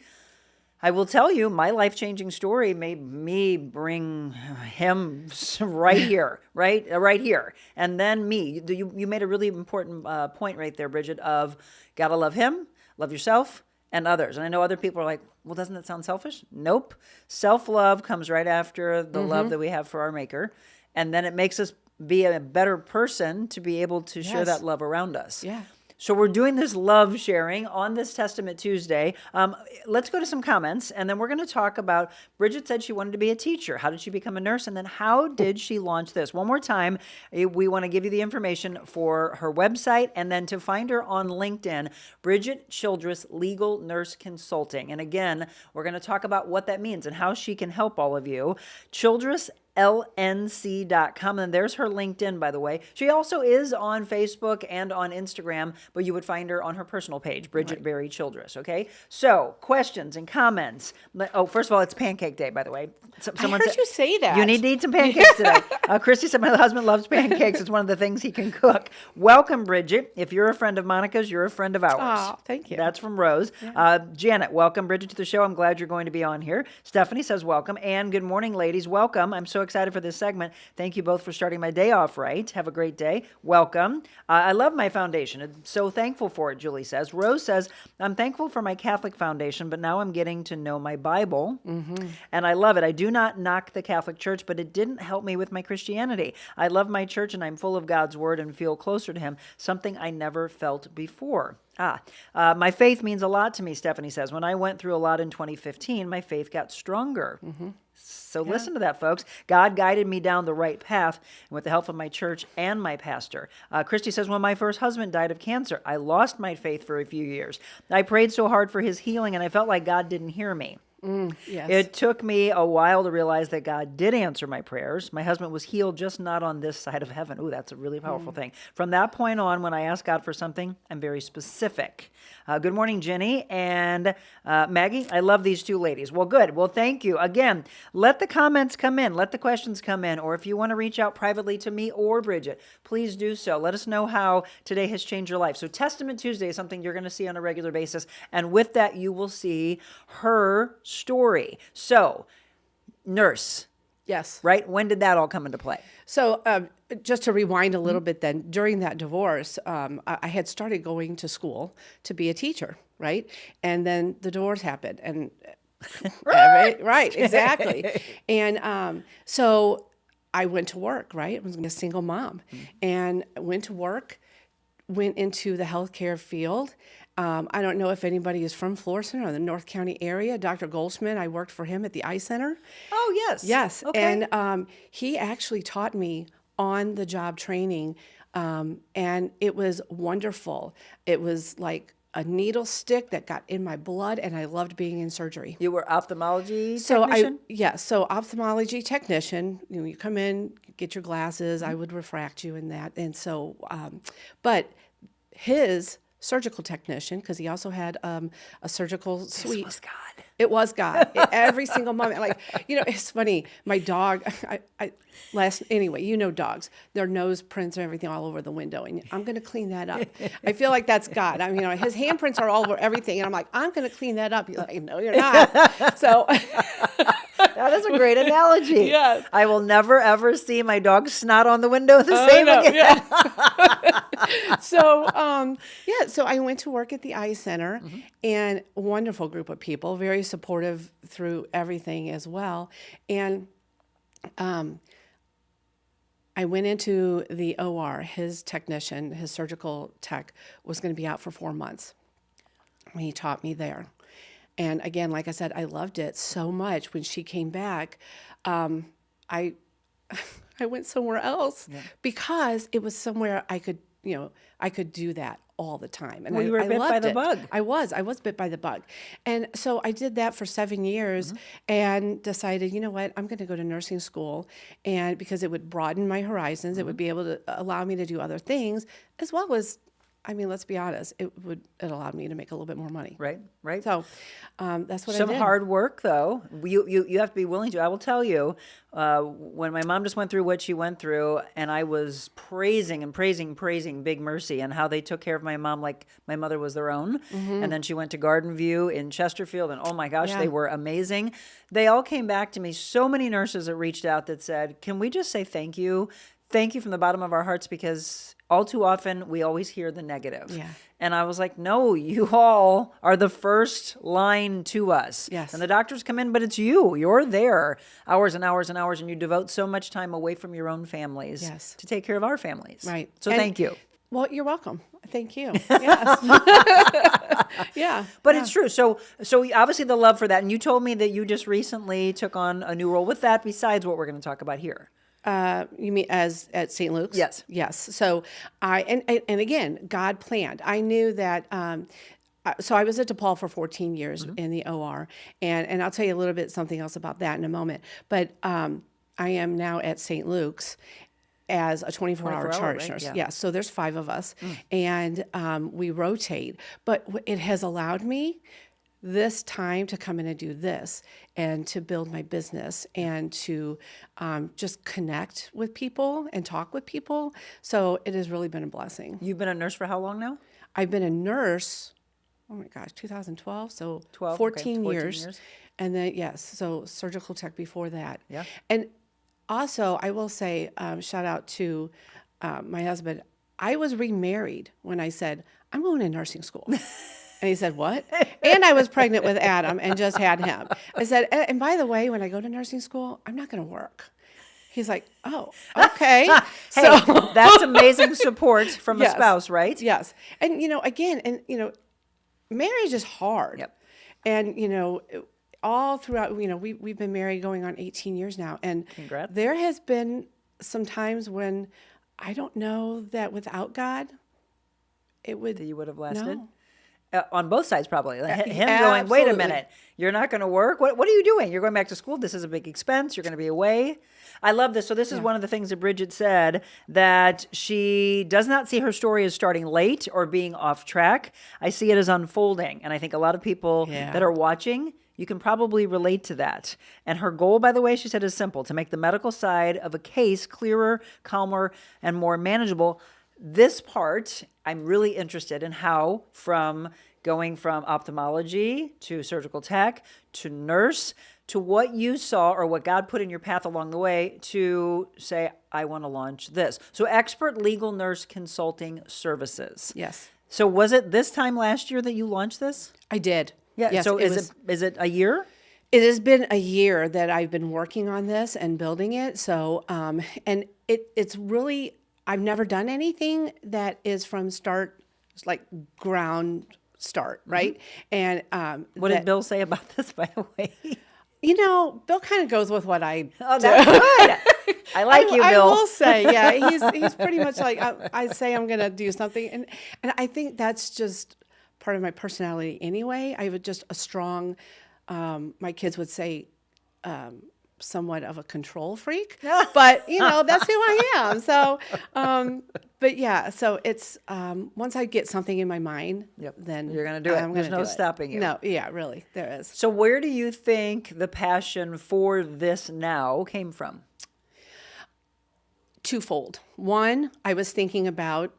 [SPEAKER 1] I will tell you, my life-changing story made me bring him right here, right here. And then me. You made a really important point right there, Bridgette, of gotta love him, love yourself, and others. And I know other people are like, well, doesn't that sound selfish? Nope. Self-love comes right after the love that we have for our Maker. And then it makes us be a better person to be able to share that love around us.
[SPEAKER 7] Yeah.
[SPEAKER 1] So we're doing this love sharing on this Testament Tuesday. Let's go to some comments, and then we're going to talk about, Bridgette said she wanted to be a teacher. How did she become a nurse? And then how did she launch this? One more time, we want to give you the information for her website, and then to find her on LinkedIn, Bridgette Childress Legal Nurse Consulting. And again, we're going to talk about what that means and how she can help all of you. ChildressLNC.com, and there's her LinkedIn, by the way. She also is on Facebook and on Instagram, but you would find her on her personal page, Bridgette Berry Childress, okay? So, questions and comments. Oh, first of all, it's Pancake Day, by the way.
[SPEAKER 7] Someone heard you say that.
[SPEAKER 1] You need to eat some pancakes today. Christy said, my husband loves pancakes. It's one of the things he can cook. Welcome, Bridgette. If you're a friend of Monica's, you're a friend of ours.
[SPEAKER 7] Oh, thank you.
[SPEAKER 1] That's from Rose. Janet, welcome, Bridgette, to the show. I'm glad you're going to be on here. Stephanie says, welcome. And good morning, ladies. Welcome. I'm so excited for this segment. Thank you both for starting my day off right. Have a great day. Welcome. I love my foundation. I'm so thankful for it, Julie says. Rose says, I'm thankful for my Catholic foundation, but now I'm getting to know my Bible, and I love it. I do not knock the Catholic Church, but it didn't help me with my Christianity. I love my church, and I'm full of God's Word and feel closer to Him, something I never felt before. My faith means a lot to me, Stephanie says. When I went through a lot in 2015, my faith got stronger. So listen to that, folks. God guided me down the right path with the help of my church and my pastor. Christy says, when my first husband died of cancer, I lost my faith for a few years. I prayed so hard for his healing, and I felt like God didn't hear me.
[SPEAKER 7] Yes.
[SPEAKER 1] It took me a while to realize that God did answer my prayers. My husband was healed, just not on this side of heaven. Ooh, that's a really powerful thing. From that point on, when I ask God for something, I'm very specific. Good morning, Jenny and Maggie. I love these two ladies. Well, good. Well, thank you. Again, let the comments come in. Let the questions come in. Or if you want to reach out privately to me or Bridgette, please do so. Let us know how today has changed your life. So Testament Tuesday is something you're going to see on a regular basis. And with that, you will see her story. So, nurse.
[SPEAKER 7] Yes.
[SPEAKER 1] Right? When did that all come into play?
[SPEAKER 7] So just to rewind a little bit then, during that divorce, I had started going to school to be a teacher, right? And then the divorce happened. And right, exactly. And so I went to work, right? I was a single mom. And went to work, went into the healthcare field. I don't know if anybody is from Florissant or the North County area. Dr. Goldschmidt, I worked for him at the Eye Center.
[SPEAKER 1] Oh, yes.
[SPEAKER 7] Yes.
[SPEAKER 1] Okay.
[SPEAKER 7] And he actually taught me on-the-job training, and it was wonderful. It was like a needle stick that got in my blood, and I loved being in surgery.
[SPEAKER 1] You were ophthalmology technician?
[SPEAKER 7] So ophthalmology technician. You come in, get your glasses. I would refract you in that. And so, but his surgical technician, because he also had a surgical suite.
[SPEAKER 1] This was God.
[SPEAKER 7] It was God. Every single moment. Like, it's funny. My dog, anyway, dogs, their nose prints and everything all over the window. And I'm going to clean that up. I feel like that's God. I mean, his handprints are all over everything. And I'm like, I'm going to clean that up. He's like, no, you're not. So
[SPEAKER 1] that is a great analogy.
[SPEAKER 7] Yes.
[SPEAKER 1] I will never, ever see my dog snot on the window the same again.
[SPEAKER 7] Yeah. So I went to work at the eye center, and a wonderful group of people, very supportive through everything as well. And I went into the OR. His technician, his surgical tech, was going to be out for 4 months. He taught me there. And again, like I said, I loved it so much. When she came back, I went somewhere else because it was somewhere I could do that all the time. And
[SPEAKER 1] you were bit by the bug.
[SPEAKER 7] I was bit by the bug. And so I did that for 7 years and decided, you know what, I'm going to go to nursing school, and because it would broaden my horizons, it would be able to allow me to do other things, as well as, let's be honest, it allowed me to make a little bit more money.
[SPEAKER 1] Right.
[SPEAKER 7] So that's what I
[SPEAKER 1] Some
[SPEAKER 7] did.
[SPEAKER 1] hard work, though. You have to be willing to. I will tell you, when my mom just went through what she went through, and I was praising Big Mercy and how they took care of my mom like my mother was their own. And then she went to Garden View in Chesterfield, and oh my gosh, they were amazing. They all came back to me. So many nurses that reached out that said, can we just say thank you? Thank you from the bottom of our hearts, because all too often we always hear the negative.
[SPEAKER 7] Yeah.
[SPEAKER 1] And I was like, no, you all are the first line to us.
[SPEAKER 7] Yes.
[SPEAKER 1] And the doctors come in, but it's you. You're there hours and hours and hours, and you devote so much time away from your own families to take care of our families.
[SPEAKER 7] Right.
[SPEAKER 1] So thank you.
[SPEAKER 7] Well, you're welcome. Thank you. Yes. Yeah.
[SPEAKER 1] But it's true. So obviously the love for that. And you told me that you just recently took on a new role with that besides what we're going to talk about here.
[SPEAKER 7] You mean as at St. Luke's?
[SPEAKER 1] Yes.
[SPEAKER 7] Yes. So and again, God planned. I knew that. So I was at DePaul for 14 years in the OR, and I'll tell you a little bit something else about that in a moment. But I am now at St. Luke's as a 24-hour charge nurse. Yeah. So there's 5 of us, and we rotate. But it has allowed me this time to come in and do this and to build my business and to just connect with people and talk with people. So it has really been a blessing.
[SPEAKER 1] You've been a nurse for how long now?
[SPEAKER 7] I've been a nurse, 2012, so 14 years. And then, so surgical tech before that. Yeah. And also, I will say, shout out to my husband. I was remarried when I said, I'm going to nursing school. And he said, what? And I was pregnant with Adam and just had him. I said, and by the way, when I go to nursing school, I'm not going to work. He's like, oh, okay.
[SPEAKER 1] Hey, that's amazing support from a spouse, right?
[SPEAKER 7] Yes. And, again, marriage is hard. Yep. And, all throughout, we've been married going on 18 years now. And
[SPEAKER 1] congrats.
[SPEAKER 7] There has been some times when I don't know that without God, you would have
[SPEAKER 1] lasted?
[SPEAKER 7] No.
[SPEAKER 1] On both sides, probably. Him going, wait a minute, you're not going to work? What are you doing? You're going back to school. This is a big expense. You're going to be away. I love this. So this is one of the things that Bridgette said, that she does not see her story as starting late or being off track. I see it as unfolding. And I think a lot of people that are watching, you can probably relate to that. And her goal, by the way, she said, is simple: to make the medical side of a case clearer, calmer, and more manageable. This part, I'm really interested in how, from going from ophthalmology to surgical tech to nurse to what you saw or what God put in your path along the way to say, I want to launch this. So expert legal nurse consulting services.
[SPEAKER 7] Yes.
[SPEAKER 1] So was it this time last year that you launched this?
[SPEAKER 7] I did.
[SPEAKER 1] Yeah.
[SPEAKER 7] Yes,
[SPEAKER 1] So is it a year?
[SPEAKER 7] It has been a year that I've been working on this and building it. So, and it's really, I've never done anything that is from start, like ground start, right? And
[SPEAKER 1] what did Bill say about this, by the way?
[SPEAKER 7] Bill kind of goes with what I do.
[SPEAKER 1] Oh, that's good. I like you, Bill.
[SPEAKER 7] I will say, yeah, he's pretty much like, I say I'm going to do something. And I think that's just part of my personality anyway. I have just a strong, my kids would say, somewhat of a control freak, but that's who I am. So, but yeah, so it's, once I get something in my mind, then
[SPEAKER 1] you're going to do it. There's no
[SPEAKER 7] do it.
[SPEAKER 1] stopping you.
[SPEAKER 7] No, yeah, really, there is.
[SPEAKER 1] So where do you think the passion for this now came from?
[SPEAKER 7] Twofold. One, I was thinking about,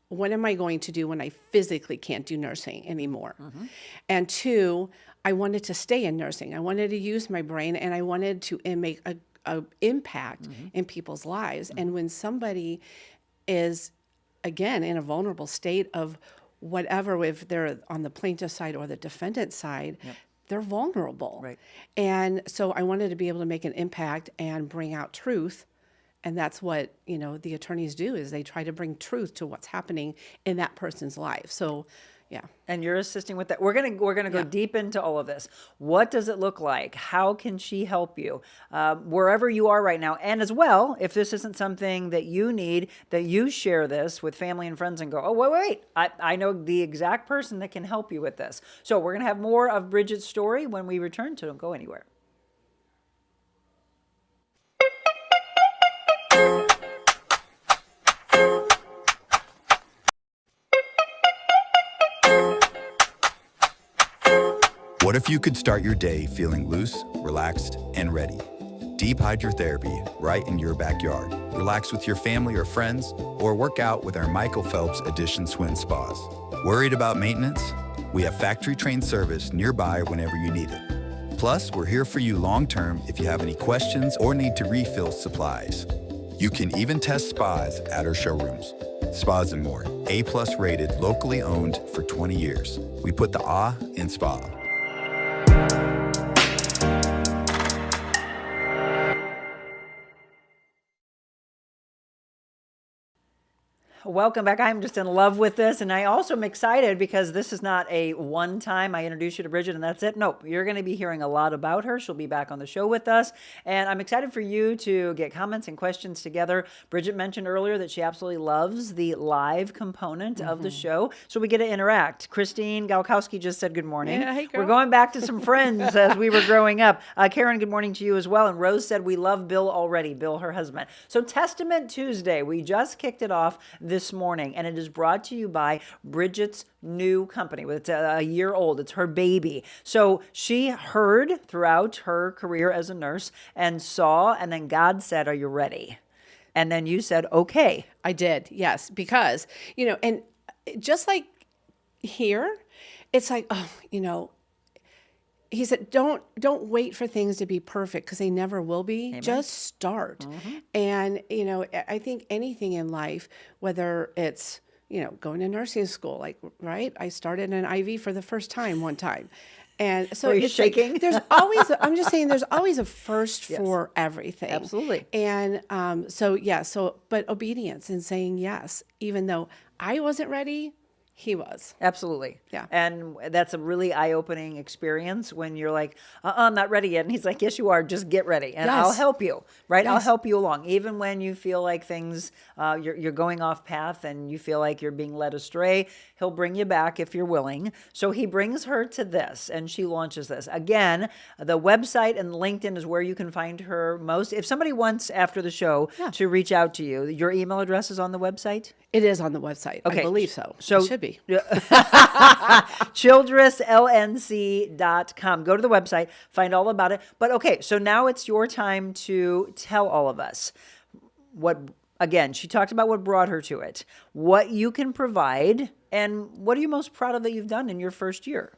[SPEAKER 7] what am I going to do when I physically can't do nursing anymore? And two, I wanted to stay in nursing. I wanted to use my brain, and I wanted to make a impact in people's lives. And when somebody is, again, in a vulnerable state of whatever, if they're on the plaintiff side or the defendant side, they're vulnerable.
[SPEAKER 1] Right.
[SPEAKER 7] And so I wanted to be able to make an impact and bring out truth. And that's what, the attorneys do, is they try to bring truth to what's happening in that person's life. So, yeah.
[SPEAKER 1] And you're assisting with that. We're gonna go deep into all of this. What does it look like? How can she help you? Wherever you are right now. And as well, if this isn't something that you need, that you share this with family and friends and go, oh, wait. I know the exact person that can help you with this. So we're gonna have more of Bridgette's story when we return, so don't go anywhere.
[SPEAKER 6] What if you could start your day feeling loose, relaxed, and ready? Deep hydrotherapy right in your backyard. Relax with your family or friends, or work out with our Michael Phelps Edition Swim Spas. Worried about maintenance? We have factory-trained service nearby whenever you need it. Plus, we're here for you long-term if you have any questions or need to refill supplies. You can even test spas at our showrooms. Spas and More, A+ rated, locally owned for 20 years. We put the ah in spa.
[SPEAKER 1] Welcome back. I'm just in love with this. And I also am excited because this is not a one time I introduce you to Bridgette and that's it. Nope. You're going to be hearing a lot about her. She'll be back on the show with us. And I'm excited for you to get comments and questions together. Bridgette mentioned earlier that she absolutely loves the live component of the show. So we get to interact. Christine Galkowski just said good morning.
[SPEAKER 7] Yeah, hey, girl.
[SPEAKER 1] We're going back to some friends as we were growing up. Karen, good morning to you as well. And Rose said we love Bill already. Bill, her husband. So Testament Tuesday, we just kicked it off this morning, and it is brought to you by Bridgette's new company. It's a year old. It's her baby. So she heard throughout her career as a nurse and saw, and then God said, are you ready? And then you said, okay.
[SPEAKER 7] I did, yes, because, and just like here, it's like, he said, don't wait for things to be perfect, because they never will be.
[SPEAKER 1] Amen.
[SPEAKER 7] Just start. And, I think anything in life, whether it's, going to nursing school, right? I started an IV for the first time one time. And so
[SPEAKER 1] it's shaking.
[SPEAKER 7] there's always, I'm just saying, there's always a first for everything.
[SPEAKER 1] Absolutely.
[SPEAKER 7] And but obedience and saying yes, even though I wasn't ready, he was.
[SPEAKER 1] Absolutely.
[SPEAKER 7] Yeah.
[SPEAKER 1] And that's a really eye-opening experience when you're like, I'm not ready yet. And he's like, yes, you are. Just get ready. And I'll help you, right? I'll help you along. Even when you feel like things, you're going off path and you feel like you're being led astray, he'll bring you back if you're willing. So he brings her to this and she launches this. Again, the website and LinkedIn is where you can find her most. If somebody wants after the show to reach out to you, your email address is on the website?
[SPEAKER 7] It is on the website.
[SPEAKER 1] Okay.
[SPEAKER 7] I believe so.
[SPEAKER 1] So
[SPEAKER 7] it should be.
[SPEAKER 1] ChildressLNC.com. Go to the website, find all about it. But okay, so now it's your time to tell all of us again, she talked about what brought her to it, what you can provide, and what are you most proud of that you've done in your first year?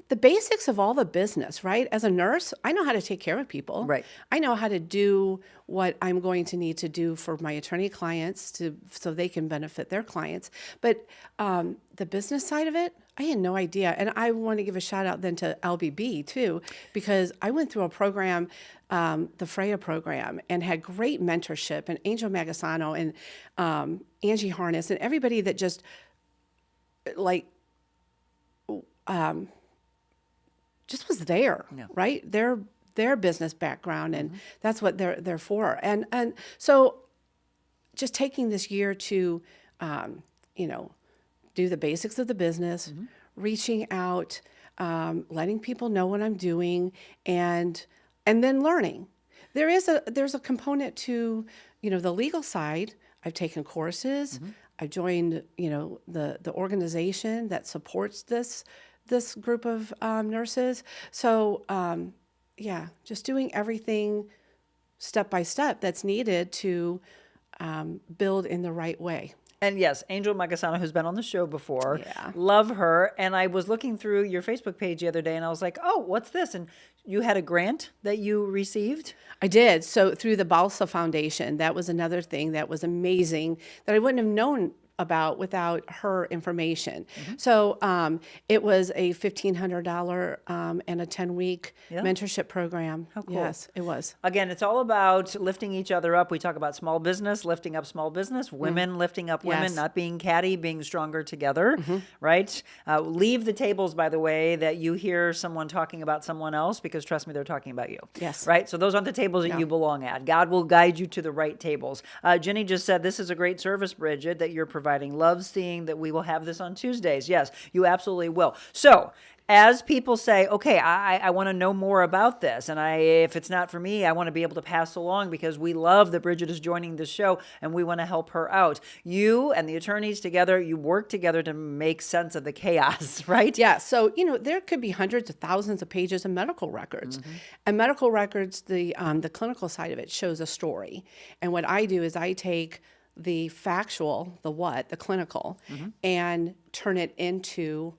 [SPEAKER 7] The basics of all the business, right? As a nurse, I know how to take care of people.
[SPEAKER 1] Right.
[SPEAKER 7] I know how to do what I'm going to need to do for my attorney clients so they can benefit their clients. But the business side of it, I had no idea. And I want to give a shout out then to LBB too, because I went through a program, the Freya program, and had great mentorship, and Angel Magasano and Angie Harness and everybody that just just was there, right? Their business background, and that's what they're for. And so just taking this year to, do the basics of the business, reaching out, letting people know what I'm doing, and and then learning. There's a component to, the legal side. I've taken courses. I've joined, the organization that supports this group of nurses. So, just doing everything step by step that's needed to build in the right way.
[SPEAKER 1] And yes, Angel Magasano, who's been on the show before,
[SPEAKER 7] Yeah.
[SPEAKER 1] love her. And I was looking through your Facebook page the other day, and I was like, oh, what's this? And you had a grant that you received?
[SPEAKER 7] I did. So through the Balsa Foundation, that was another thing that was amazing that I wouldn't have known about without her information. So it was a $1,500 and a 10-week mentorship program.
[SPEAKER 1] How cool.
[SPEAKER 7] Yes, it was.
[SPEAKER 1] Again, it's all about lifting each other up. We talk about small business, lifting up small business, women lifting up women,
[SPEAKER 7] Yes.
[SPEAKER 1] not being catty, being stronger together, right? Leave the tables, by the way, that you hear someone talking about someone else, because trust me, they're talking about you.
[SPEAKER 7] Yes.
[SPEAKER 1] Right? So those aren't the tables that you belong at. God will guide you to the right tables. Jenny just said, this is a great service, Bridgette, that you're providing. Love seeing that we will have this on Tuesdays. Yes, you absolutely will. So as people say, okay, I want to know more about this, and if it's not for me, I want to be able to pass along, because we love that Bridgette is joining the show and we want to help her out. You and the attorneys together, you work together to make sense of the chaos, right?
[SPEAKER 7] Yeah. So, there could be hundreds of thousands of pages of medical records. And medical records, the clinical side of it shows a story. And what I do is I take the factual, the clinical, and turn it into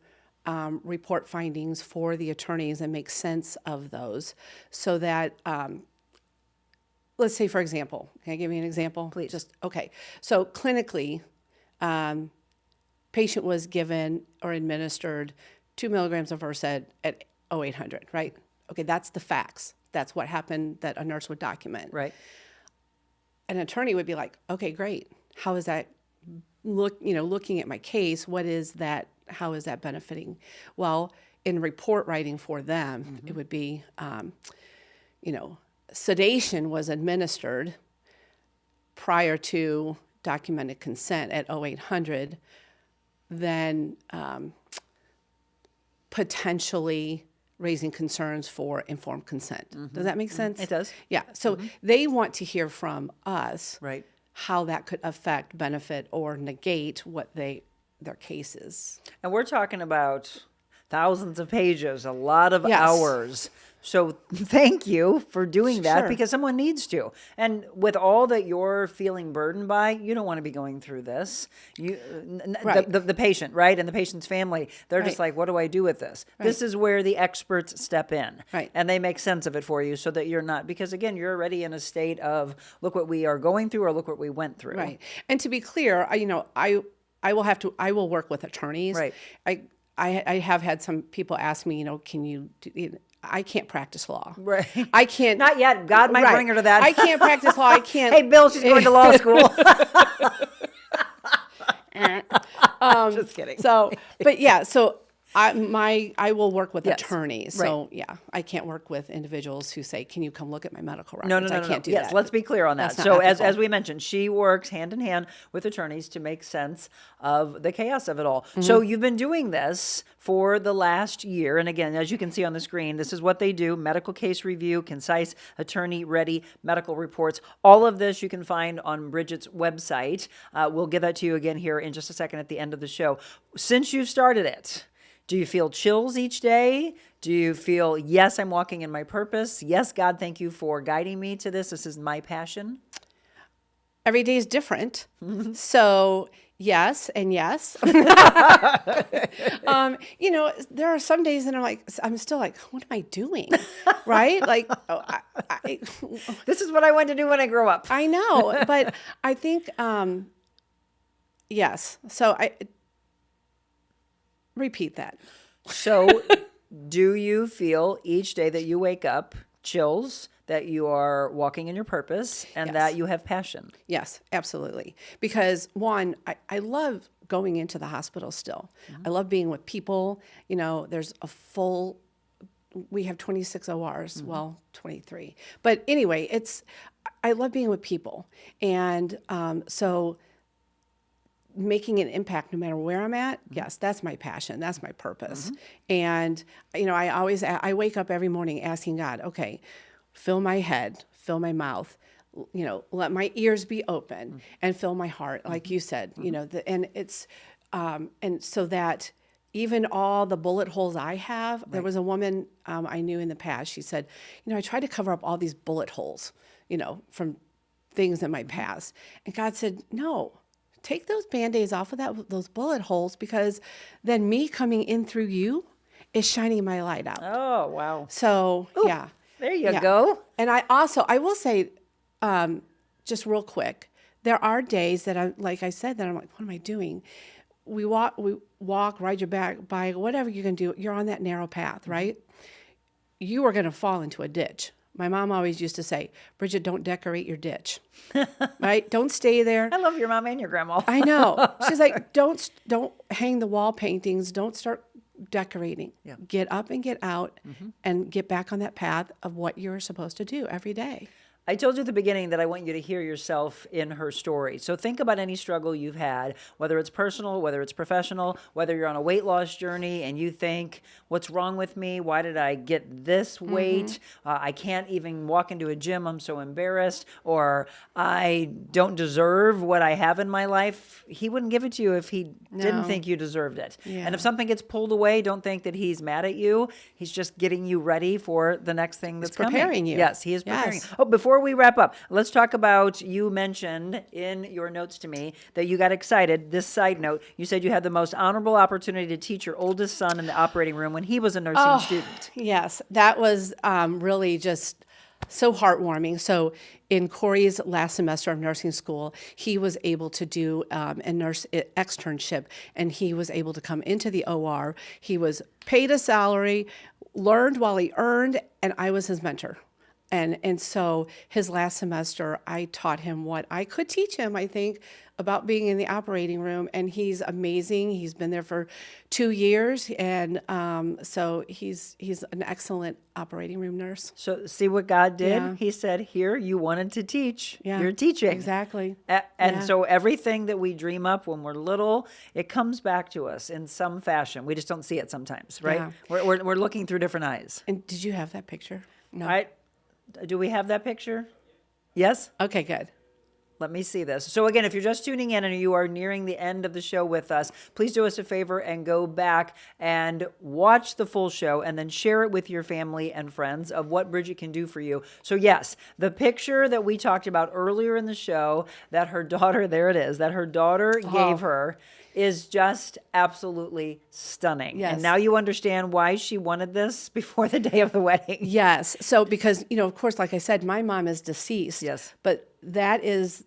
[SPEAKER 7] report findings for the attorneys and make sense of those, so that, let's say, for example, can I give you an example?
[SPEAKER 1] Please.
[SPEAKER 7] Okay. So clinically, patient was given or administered 2 milligrams of Versed at 0800, right? Okay, that's the facts. That's what happened that a nurse would document.
[SPEAKER 1] Right.
[SPEAKER 7] An attorney would be like, okay, great. How is that looking at my case, what is that, how is that benefiting? Well, in report writing for them, it would be, sedation was administered prior to documented consent at 0800, then potentially raising concerns for informed consent. Does that make sense?
[SPEAKER 1] It does.
[SPEAKER 7] Yeah. So they want to hear from us
[SPEAKER 1] Right.
[SPEAKER 7] how that could affect, benefit, or negate what their case is.
[SPEAKER 1] And we're talking about thousands of pages, a lot of
[SPEAKER 7] Yes.
[SPEAKER 1] hours. So thank you for doing that,
[SPEAKER 7] Sure.
[SPEAKER 1] because someone needs to. And with all that you're feeling burdened by, you don't want to be going through this.
[SPEAKER 7] Right.
[SPEAKER 1] The patient, right? And the patient's family, they're just
[SPEAKER 7] Right.
[SPEAKER 1] like, what do I do with this? This is where the experts step in.
[SPEAKER 7] Right.
[SPEAKER 1] And they make sense of it for you, so that you're not, because again, you're already in a state of, look what we are going through, or look what we went through.
[SPEAKER 7] Right. And to be clear, I will work with attorneys.
[SPEAKER 1] Right.
[SPEAKER 7] I have had some people ask me, can you I can't practice law.
[SPEAKER 1] Right.
[SPEAKER 7] I can't.
[SPEAKER 1] Not yet. God might bring her to that.
[SPEAKER 7] I can't practice law. I can't.
[SPEAKER 1] Hey, Bill, she's going to law school. Just kidding.
[SPEAKER 7] So, but yeah, so I will work with
[SPEAKER 1] Yes.
[SPEAKER 7] attorneys. So yeah, I can't work with individuals who say, "Can you come look at my medical records?"
[SPEAKER 1] No.
[SPEAKER 7] I can't do
[SPEAKER 1] Yes,
[SPEAKER 7] that.
[SPEAKER 1] let's be clear on that.
[SPEAKER 7] That's not
[SPEAKER 1] So
[SPEAKER 7] ethical.
[SPEAKER 1] as we mentioned, she works hand in hand with attorneys to make sense of the chaos of it all.
[SPEAKER 7] Mm-hmm.
[SPEAKER 1] So you've been doing this for the last year. And again, as you can see on the screen, this is what they do: medical case review, concise, attorney-ready medical reports. All of this you can find on Bridgette's website. We'll give that to you again here in just a second at the end of the show. Since you've started it, do you feel chills each day? Do you feel, yes, I'm walking in my purpose? Yes, God, thank you for guiding me to this. This is my passion.
[SPEAKER 7] Every day is different. So yes and yes. There are some days that I'm still like, what am I doing? Right? Like,
[SPEAKER 1] This is what I want to do when I grow up.
[SPEAKER 7] I know, but I think, yes. So repeat that.
[SPEAKER 1] So do you feel each day that you wake up chills, that you are walking in your purpose, and
[SPEAKER 7] Yes.
[SPEAKER 1] that you have passion?
[SPEAKER 7] Yes, absolutely. Because one, I love going into the hospital still. I love being with people. There's we have 26 ORs, well, 23. But anyway, I love being with people. And so making an impact no matter where I'm at, yes, that's my passion. That's my purpose. And, I wake up every morning asking God, okay, fill my head, fill my mouth, let my ears be open and fill my heart, like you said, and it's, and so that even all the bullet holes I have, there was a woman I knew in the past, she said, I tried to cover up all these bullet holes, from things in my past. And God said, no, take those Band-Aids off of those bullet holes, because then me coming in through you is shining my light out.
[SPEAKER 1] Oh, wow.
[SPEAKER 7] So, yeah.
[SPEAKER 1] There you go.
[SPEAKER 7] And I will say, just real quick, there are days that I'm like, what am I doing? We walk, ride your bike, whatever you can do. You're on that narrow path, right? You are going to fall into a ditch. My mom always used to say, Bridgette, don't decorate your ditch, right? Don't stay there.
[SPEAKER 1] I love your mom and your grandma.
[SPEAKER 7] I know. She's like, don't hang the wall paintings. Don't start decorating.
[SPEAKER 1] Yeah.
[SPEAKER 7] Get up and get out and get back on that path of what you're supposed to do every day.
[SPEAKER 1] I told you at the beginning that I want you to hear yourself in her story. So think about any struggle you've had, whether it's personal, whether it's professional, whether you're on a weight loss journey and you think, what's wrong with me? Why did I get this weight? I can't even walk into a gym. I'm so embarrassed. Or I don't deserve what I have in my life. He wouldn't give it to you if he didn't think you deserved it.
[SPEAKER 7] Yeah.
[SPEAKER 1] And if something gets pulled away, don't think that he's mad at you. He's just getting you ready for the next thing that's coming.
[SPEAKER 7] Preparing you.
[SPEAKER 1] Yes, he is preparing
[SPEAKER 7] Yes.
[SPEAKER 1] you. Oh, before we wrap up, let's talk about, you mentioned in your notes to me that you got excited. This side note, you said you had the most honorable opportunity to teach your oldest son in the operating room when he was a nursing student.
[SPEAKER 7] Yes, that was really just so heartwarming. So in Corey's last semester of nursing school, he was able to do a nurse externship, and he was able to come into the OR. He was paid a salary, learned while he earned, and I was his mentor. And so his last semester, I taught him what I could teach him, I think, about being in the operating room. And he's amazing. He's been there for 2 years. And so he's an excellent operating room nurse.
[SPEAKER 1] So see what God did?
[SPEAKER 7] Yeah.
[SPEAKER 1] He said, here, you wanted to teach.
[SPEAKER 7] Yeah,
[SPEAKER 1] You're teaching.
[SPEAKER 7] exactly.
[SPEAKER 1] And so everything that we dream up when we're little, it comes back to us in some fashion. We just don't see it sometimes, right?
[SPEAKER 7] Yeah.
[SPEAKER 1] We're looking through different eyes.
[SPEAKER 7] And did you have that picture? No.
[SPEAKER 1] Do we have that picture? Yes?
[SPEAKER 7] Okay, good.
[SPEAKER 1] Let me see this. So again, if you're just tuning in and you are nearing the end of the show with us, please do us a favor and go back and watch the full show and then share it with your family and friends of what Bridgette can do for you. So yes, the picture that we talked about earlier in the show that her daughter, there it is, that her daughter gave her is just absolutely stunning.
[SPEAKER 7] Yes.
[SPEAKER 1] And now you understand why she wanted this before the day of the wedding.
[SPEAKER 7] Yes. So because, of course, like I said, my mom is deceased.
[SPEAKER 1] Yes.
[SPEAKER 7] But that is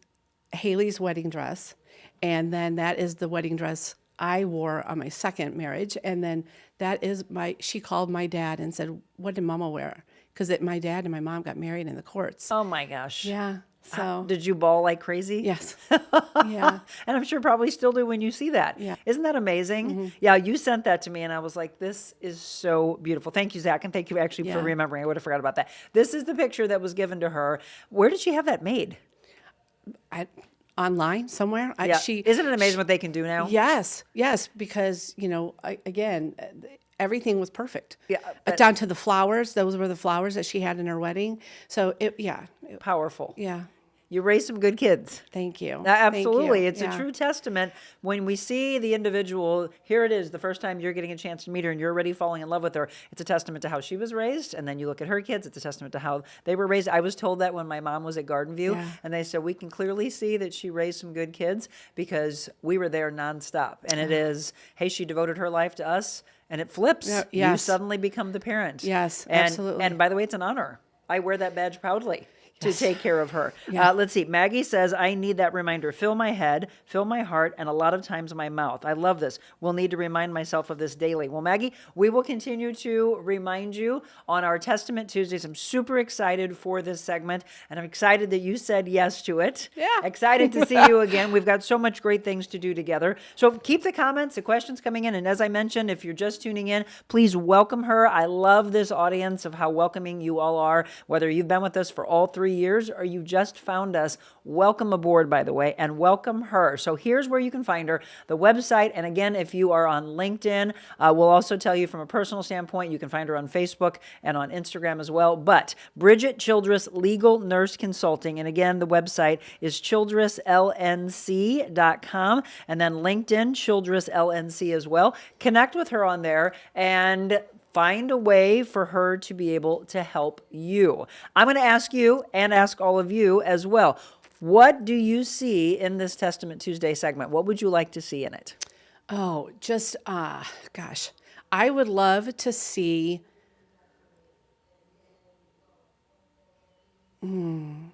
[SPEAKER 7] Haley's wedding dress. And then that is the wedding dress I wore on my second marriage. And then that is she called my dad and said, what did Mama wear? Because my dad and my mom got married in the courts.
[SPEAKER 1] Oh my gosh.
[SPEAKER 7] Yeah. So
[SPEAKER 1] did you bawl like crazy?
[SPEAKER 7] Yes. Yeah.
[SPEAKER 1] And I'm sure probably still do when you see that.
[SPEAKER 7] Yeah.
[SPEAKER 1] Isn't that amazing? Yeah, you sent that to me and I was like, this is so beautiful. Thank you, Zach. And thank you actually for remembering. I would have forgot about that. This is the picture that was given to her. Where did she have that made?
[SPEAKER 7] Online somewhere.
[SPEAKER 1] Isn't it amazing what they can do now?
[SPEAKER 7] Yes. Yes. Because, again, everything was perfect.
[SPEAKER 1] Yeah,
[SPEAKER 7] down to the flowers. Those were the flowers that she had in her wedding. So
[SPEAKER 1] powerful.
[SPEAKER 7] Yeah.
[SPEAKER 1] You raised some good kids.
[SPEAKER 7] Thank you.
[SPEAKER 1] Absolutely.
[SPEAKER 7] Thank you.
[SPEAKER 1] It's a true testament when we see the individual. Here it is, the first time you're getting a chance to meet her and you're already falling in love with her. It's a testament to how she was raised. And then you look at her kids, it's a testament to how they were raised. I was told that when my mom was at Garden View, and they said, we can clearly see that she raised some good kids because we were there nonstop. And it is, hey, she devoted her life to us. And it flips.
[SPEAKER 7] Yes.
[SPEAKER 1] You suddenly become the parent.
[SPEAKER 7] Yes,
[SPEAKER 1] and,
[SPEAKER 7] absolutely.
[SPEAKER 1] And by the way, it's an honor. I wear that badge proudly. To take care of her.
[SPEAKER 7] Yeah.
[SPEAKER 1] Let's see. Maggie says, I need that reminder. Fill my head, fill my heart, and a lot of times my mouth. I love this. We'll need to remind myself of this daily. Well, Maggie, we will continue to remind you on our Testament Tuesdays. I'm super excited for this segment, and I'm excited that you said yes to it.
[SPEAKER 7] Yeah.
[SPEAKER 1] Excited to see you again. We've got so much great things to do together. So keep the comments, the questions coming in. And as I mentioned, if you're just tuning in, please welcome her. I love this audience of how welcoming you all are, whether you've been with us for all 3 3 years, or you just found us, welcome aboard, by the way, and welcome her. So here's where you can find her, the website. And again, if you are on LinkedIn, we'll also tell you from a personal standpoint, you can find her on Facebook and on Instagram as well. But Bridgette Childress Legal Nurse Consulting. And again, the website is childresslnc.com, and then LinkedIn, Childress LNC as well. Connect with her on there and find a way for her to be able to help you. I'm going to ask you and ask all of you as well. What do you see in this Testament Tuesday segment? What would you like to see in it?
[SPEAKER 7] Oh, just, gosh, I would love to see.
[SPEAKER 1] You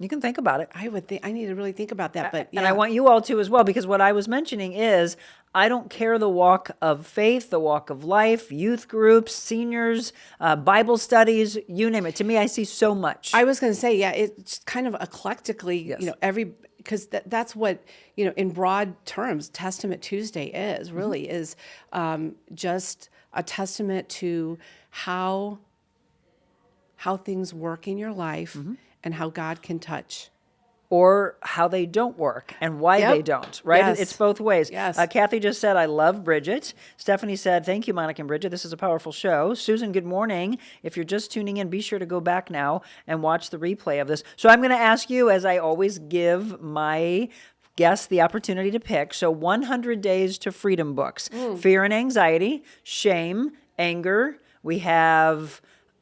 [SPEAKER 1] can think about it.
[SPEAKER 7] I need to really think about that, but yeah.
[SPEAKER 1] And I want you all to as well, because what I was mentioning is, I don't care the walk of faith, the walk of life, youth groups, seniors, Bible studies, you name it. To me, I see so much.
[SPEAKER 7] I was going to say, yeah, it's kind of eclectically,
[SPEAKER 1] Yes.
[SPEAKER 7] because that's what, in broad terms, Testament Tuesday is really is just a testament to how things work in your life and how God can touch.
[SPEAKER 1] Or how they don't work and why they don't, right?
[SPEAKER 7] Yes.
[SPEAKER 1] It's both ways.
[SPEAKER 7] Yes.
[SPEAKER 1] Kathy just said, I love Bridgette. Stephanie said, thank you, Monica and Bridgette. This is a powerful show. Susan, good morning. If you're just tuning in, be sure to go back now and watch the replay of this. So I'm going to ask you, as I always give my guests the opportunity to pick. So 100 Days to Freedom books. Fear and anxiety, shame, anger. We have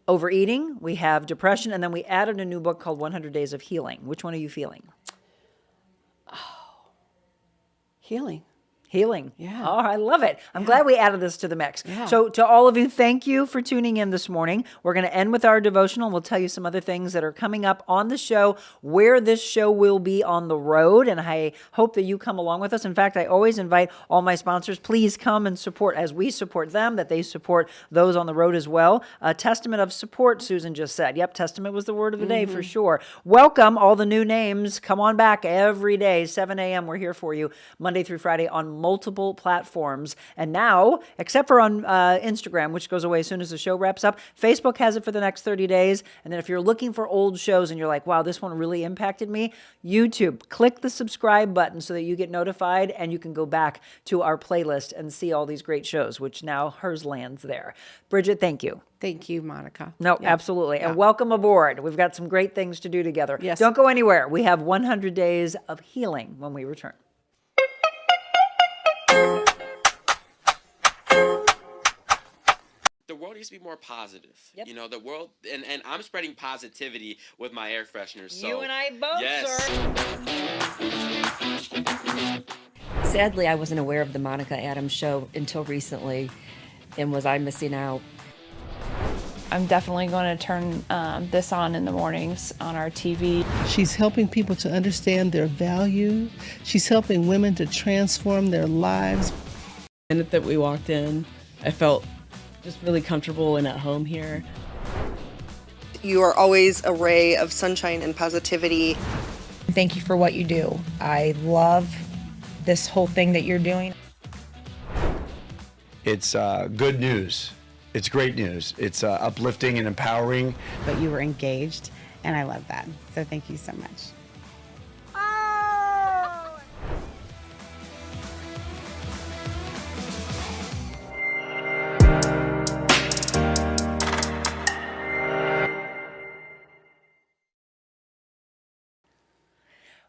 [SPEAKER 1] overeating, we have depression, and then we added a new book called 100 Days of Healing. Which one are you feeling?
[SPEAKER 7] Healing.
[SPEAKER 1] Healing.
[SPEAKER 7] Yeah.
[SPEAKER 1] Oh, I love it. I'm glad we added this to the mix.
[SPEAKER 7] Yeah.
[SPEAKER 1] So to all of you, thank you for tuning in this morning. We're going to end with our devotional. We'll tell you some other things that are coming up on the show, where this show will be on the road, and I hope that you come along with us. In fact, I always invite all my sponsors, please come and support, as we support them, that they support those on the road as well. A testament of support, Susan just said. Yep, testament was the word of the day for sure. Welcome, all the new names. Come on back every day, 7 a.m. We're here for you, Monday through Friday on multiple platforms. And now, except for on Instagram, which goes away as soon as the show wraps up, Facebook has it for the next 30 days. And then if you're looking for old shows and you're like, wow, this one really impacted me, YouTube, click the subscribe button so that you get notified and you can go back to our playlist and see all these great shows, which now hers lands there. Bridgette, thank you.
[SPEAKER 7] Thank you, Monica.
[SPEAKER 1] No, absolutely. And welcome aboard. We've got some great things to do together.
[SPEAKER 7] Yes.
[SPEAKER 1] Don't go anywhere. We have 100 Days of Healing when we return.
[SPEAKER 11] The world needs to be more positive.
[SPEAKER 1] Yep.
[SPEAKER 11] The world, and I'm spreading positivity with my air fresheners. So
[SPEAKER 1] You and I both, sir.
[SPEAKER 12] Sadly, I wasn't aware of the Monica Adams show until recently, and was I missing out?
[SPEAKER 8] I'm definitely going to turn this on in the mornings on our TV.
[SPEAKER 13] She's helping people to understand their value. She's helping women to transform their lives.
[SPEAKER 14] The minute that we walked in, I felt just really comfortable and at home here.
[SPEAKER 15] You are always a ray of sunshine and positivity.
[SPEAKER 16] Thank you for what you do. I love this whole thing that you're doing.
[SPEAKER 17] It's good news. It's great news. It's uplifting and empowering.
[SPEAKER 18] But you were engaged, and I love that. So thank you so much.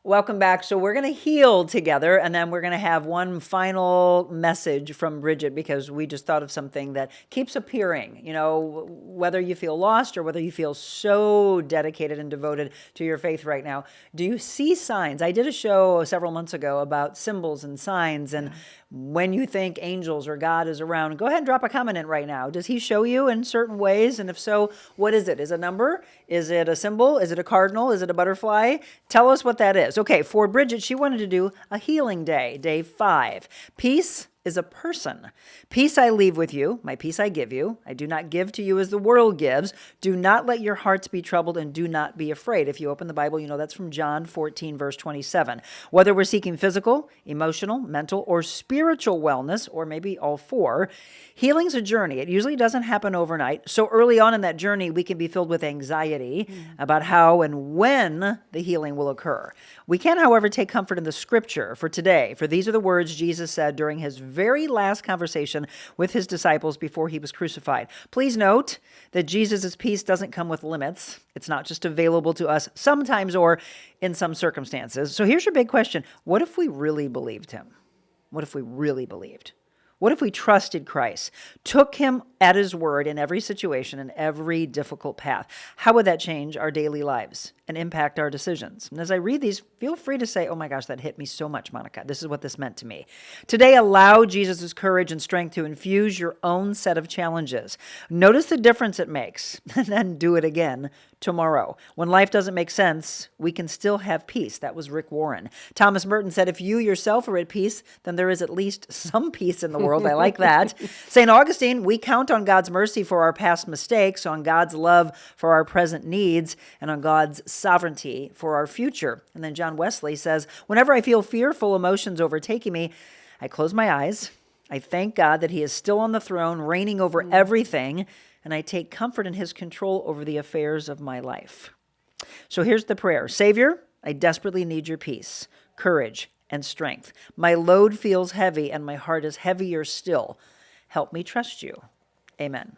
[SPEAKER 1] Welcome back. So we're going to heal together, and then we're going to have one final message from Bridgette, because we just thought of something that keeps appearing, whether you feel lost or whether you feel so dedicated and devoted to your faith right now. Do you see signs? I did a show several months ago about symbols and signs, and when you think angels or God is around, go ahead and drop a comment in right now. Does he show you in certain ways? And if so, what is it? Is it a number? Is it a symbol? Is it a cardinal? Is it a butterfly? Tell us what that is. Okay, for Bridgette, she wanted to do a healing day, day 5. Peace, is a person. Peace I leave with you, my peace I give you. I do not give to you as the world gives. Do not let your hearts be troubled and do not be afraid. If you open the Bible, you know that's from John 14, verse 27. Whether we're seeking physical, emotional, mental, or spiritual wellness, or maybe all four, healing's a journey. It usually doesn't happen overnight. So early on in that journey, we can be filled with anxiety about how and when the healing will occur. We can, however, take comfort in the scripture for today, for these are the words Jesus said during his very last conversation with his disciples before he was crucified. Please note that Jesus' peace doesn't come with limits. It's not just available to us sometimes or in some circumstances. So here's your big question. What if we really believed him? What if we really believed? What if we trusted Christ, took him at his word in every situation and every difficult path? How would that change our daily lives and impact our decisions? And as I read these, feel free to say, oh my gosh, that hit me so much, Monica. This is what this meant to me. Today, allow Jesus' courage and strength to infuse your own set of challenges. Notice the difference it makes, and then do it again tomorrow. When life doesn't make sense, we can still have peace. That was Rick Warren. Thomas Merton said, if you yourself are at peace, then there is at least some peace in the world. I like that. St. Augustine, we count on God's mercy for our past mistakes, on God's love for our present needs, and on God's sovereignty for our future. And then John Wesley says, whenever I feel fearful emotions overtaking me, I close my eyes. I thank God that he is still on the throne, reigning over everything, and I take comfort in his control over the affairs of my life. So here's the prayer. Savior, I desperately need your peace, courage, and strength. My load feels heavy, and my heart is heavier still. Help me trust you. Amen.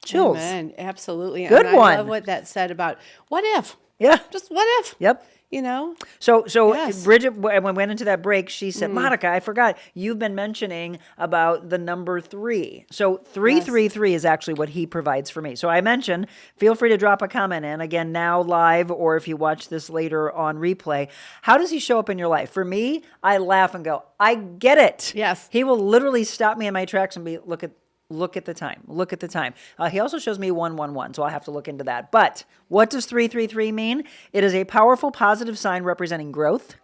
[SPEAKER 1] Chills.
[SPEAKER 7] Amen. Absolutely.
[SPEAKER 1] Good
[SPEAKER 7] and
[SPEAKER 1] one.
[SPEAKER 7] I love what that said about what if?
[SPEAKER 1] Yeah.
[SPEAKER 7] Just what if?
[SPEAKER 1] Yep.
[SPEAKER 7] You know?
[SPEAKER 1] So
[SPEAKER 7] Yes.
[SPEAKER 1] Bridgette, when we went into that break, she said, Monica, I forgot, you've been mentioning about the number 3. So 333 is actually what he provides for me. So I mentioned, feel free to drop a comment in, again, now live, or if you watch this later on replay. How does he show up in your life? For me, I laugh and go, I get it.
[SPEAKER 7] Yes.
[SPEAKER 1] He will literally stop me in my tracks and be, look at the time. Look at the time. He also shows me 111, so I'll have to look into that. But what does 333 mean? It is a powerful positive sign representing growth,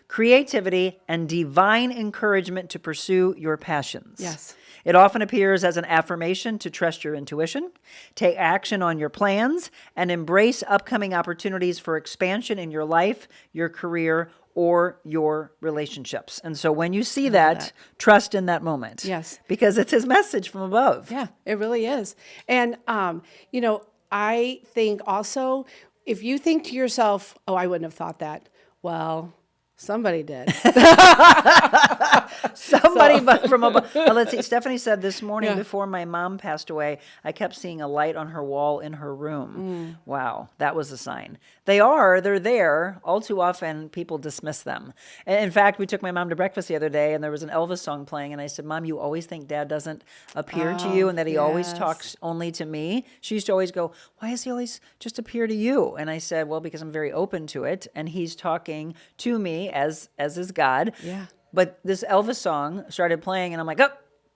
[SPEAKER 1] creativity, and divine encouragement to pursue your passions.
[SPEAKER 7] Yes.
[SPEAKER 1] It often appears as an affirmation to trust your intuition, take action on your plans, and embrace upcoming opportunities for expansion in your life, your career, or your relationships. And so when you see that, trust in that moment.
[SPEAKER 7] Yes.
[SPEAKER 1] Because it's his message from above.
[SPEAKER 7] Yeah, it really is. And, you know, I think also, if you think to yourself, oh, I wouldn't have thought that. Well, somebody did.
[SPEAKER 1] Somebody but from above. Let's see. Stephanie said this morning before my mom passed away, I kept seeing a light on her wall in her room. Wow, that was a sign. They're there. All too often, people dismiss them. In fact, we took my mom to breakfast the other day, and there was an Elvis song playing, and I said, Mom, you always think Dad doesn't appear to you and that he always talks only to me? She used to always go, why does he always just appear to you? And I said, well, because I'm very open to it, and he's talking to me as is God.
[SPEAKER 7] Yeah.
[SPEAKER 1] But this Elvis song started playing, and I'm like, oh,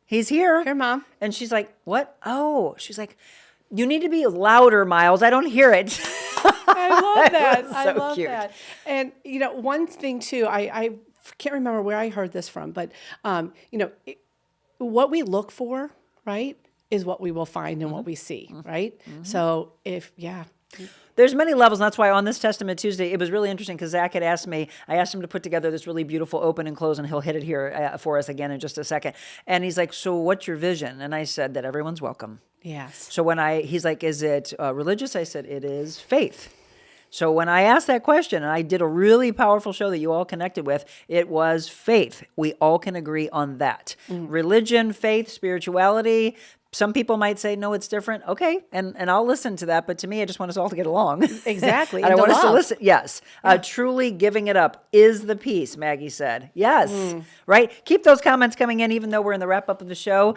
[SPEAKER 1] he's here.
[SPEAKER 7] Here, Mom.
[SPEAKER 1] And she's like, what? Oh, she's like, you need to be louder, Miles. I don't hear it.
[SPEAKER 7] I love that. I
[SPEAKER 1] so
[SPEAKER 7] love
[SPEAKER 1] cute.
[SPEAKER 7] that. And, you know, one thing, too, I can't remember where I heard this from, but, you know, what we look for, right, is what we will find and what we see, right? So
[SPEAKER 1] There's many levels, and that's why on this Testament Tuesday, it was really interesting because Zach had asked me, I asked him to put together this really beautiful open and close, and he'll hit it here for us again in just a second. And he's like, so what's your vision? And I said that everyone's welcome.
[SPEAKER 7] Yes.
[SPEAKER 1] So he's like, is it religious? I said, it is faith. So when I asked that question, and I did a really powerful show that you all connected with, it was faith. We all can agree on that. Religion, faith, spirituality. Some people might say, no, it's different. Okay, and I'll listen to that. But to me, I just want us all to get along.
[SPEAKER 7] Exactly.
[SPEAKER 1] And I
[SPEAKER 7] to
[SPEAKER 1] want us to
[SPEAKER 7] love.
[SPEAKER 1] listen. Yes. Truly giving it up is the peace, Maggie said. Yes. Right? Keep those comments coming in, even though we're in the wrap up of the show.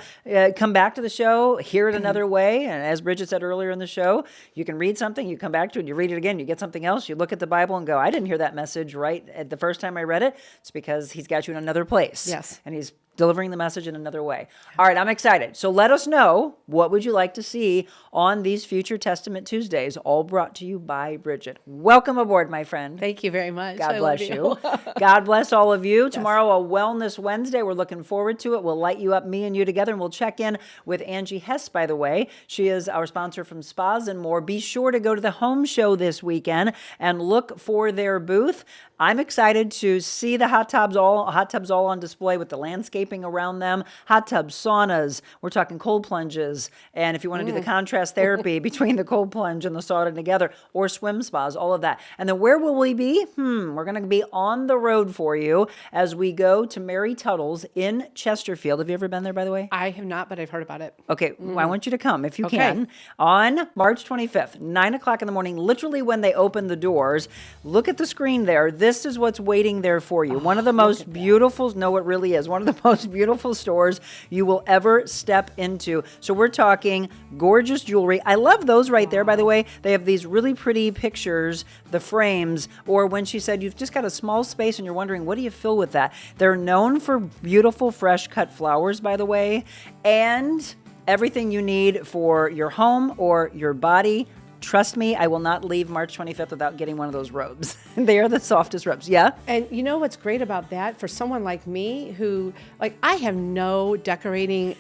[SPEAKER 1] Come back to the show, hear it another way. And as Bridgette said earlier in the show, you can read something, you come back to it, you read it again, you get something else, you look at the Bible and go, I didn't hear that message right at the first time I read it. It's because he's got you in another place.
[SPEAKER 7] Yes.
[SPEAKER 1] And he's delivering the message in another way. All right, I'm excited. So let us know, what would you like to see on these future Testament Tuesdays, all brought to you by Bridgette. Welcome aboard, my friend.
[SPEAKER 7] Thank you very much.
[SPEAKER 1] God
[SPEAKER 7] I
[SPEAKER 1] bless
[SPEAKER 7] love
[SPEAKER 1] you. God bless all of you. Tomorrow, a Wellness Wednesday. We're looking forward to it. We'll light you up, me and you together, and we'll check in with Angie Hess, by the way. She is our sponsor from Spas and More. Be sure to go to the home show this weekend and look for their booth. I'm excited to see the hot tubs all on display with the landscaping around them. Hot tubs, saunas. We're talking cold plunges. And if you want to do the contrast therapy between the cold plunge and the sauna together, or swim spas, all of that. And then where will we be? We're going to be on the road for you as we go to Mary Tuttle's in Chesterfield. Have you ever been there, by the way?
[SPEAKER 7] I have not, but I've heard about it.
[SPEAKER 1] Okay, I want you to come if you
[SPEAKER 7] Okay.
[SPEAKER 1] can on March 25th, 9 o'clock in the morning, literally when they open the doors. Look at the screen there. This is what's waiting there for you. One of the most beautiful, no, it really is, one of the most beautiful stores you will ever step into. So we're talking gorgeous jewelry. I love those right there, by the way. They have these really pretty pictures, the frames, or when she said you've just got a small space and you're wondering, what do you fill with that? They're known for beautiful, fresh cut flowers, by the way, and everything you need for your home or your body. Trust me, I will not leave March 25th without getting one of those robes. They are the softest robes. Yeah?
[SPEAKER 7] And you know what's great about that for someone like me who, like, I have no decorating,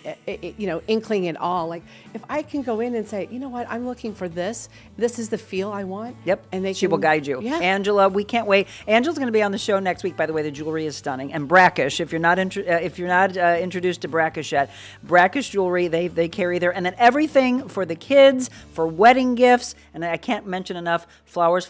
[SPEAKER 7] inkling at all. Like, if I can go in and say, you know what, I'm looking for this. This is the feel I want.
[SPEAKER 1] Yep.
[SPEAKER 7] And
[SPEAKER 1] she will guide you.
[SPEAKER 7] Yeah.
[SPEAKER 1] Angela, we can't wait. Angela's going to be on the show next week. By the way, the jewelry is stunning. And Brackish, if you're not introduced to Brackish yet, Brackish jewelry they carry there, and then everything for the kids, for wedding gifts. And I can't mention enough, flowers.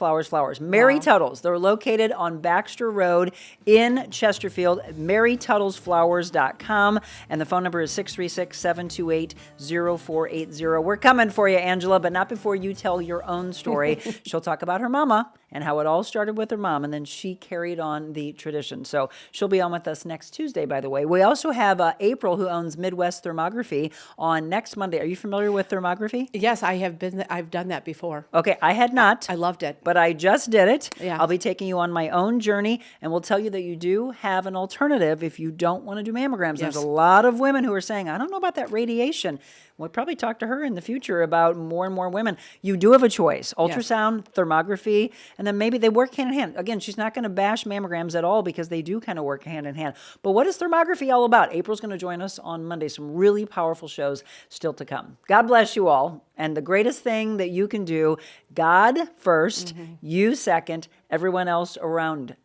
[SPEAKER 1] Mary Tuttle's. They're located on Baxter Road in Chesterfield, marytuttlesflowers.com. And the phone number is 636-728-0480. We're coming for you, Angela, but not before you tell your own story. She'll talk about her mama and how it all started with her mom, and then she carried on the tradition. So she'll be on with us next Tuesday, by the way. We also have April, who owns Midwest Thermography, on next Monday. Are you familiar with thermography?
[SPEAKER 7] Yes, I've done that before.
[SPEAKER 1] Okay, I had not.
[SPEAKER 7] I loved it.
[SPEAKER 1] But I just did it.
[SPEAKER 7] Yeah.
[SPEAKER 1] I'll be taking you on my own journey, and we'll tell you that you do have an alternative if you don't want to do mammograms.
[SPEAKER 7] Yes.
[SPEAKER 1] There's a lot of women who are saying, I don't know about that radiation. We'll probably talk to her in the future about more and more women. You do have a choice. Ultrasound, thermography, and then maybe they work hand in hand. Again, she's not going to bash mammograms at all because they do kind of work hand in hand. But what is thermography all about? April's going to join us on Monday. Some really powerful shows still to come. God bless you all. And the greatest thing that you can do, God first, you second, everyone else around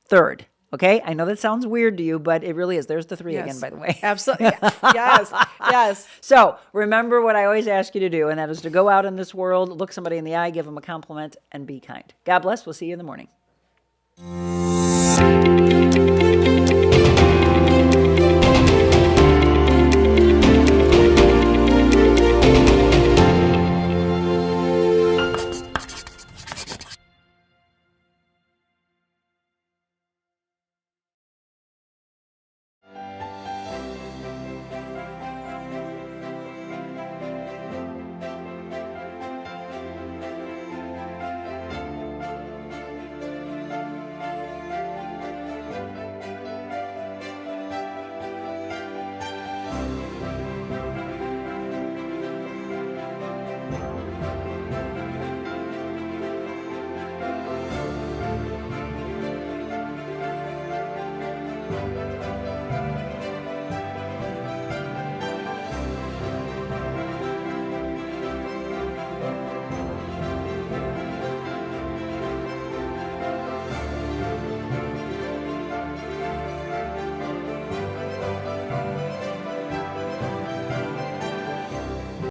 [SPEAKER 1] third. Okay? I know that sounds weird to you, but it really is. There's the three again, by the way.
[SPEAKER 7] Absolutely. Yes.
[SPEAKER 1] So remember what I always ask you to do, and that is to go out in this world, look somebody in the eye, give them a compliment, and be kind. God bless. We'll see you in the morning.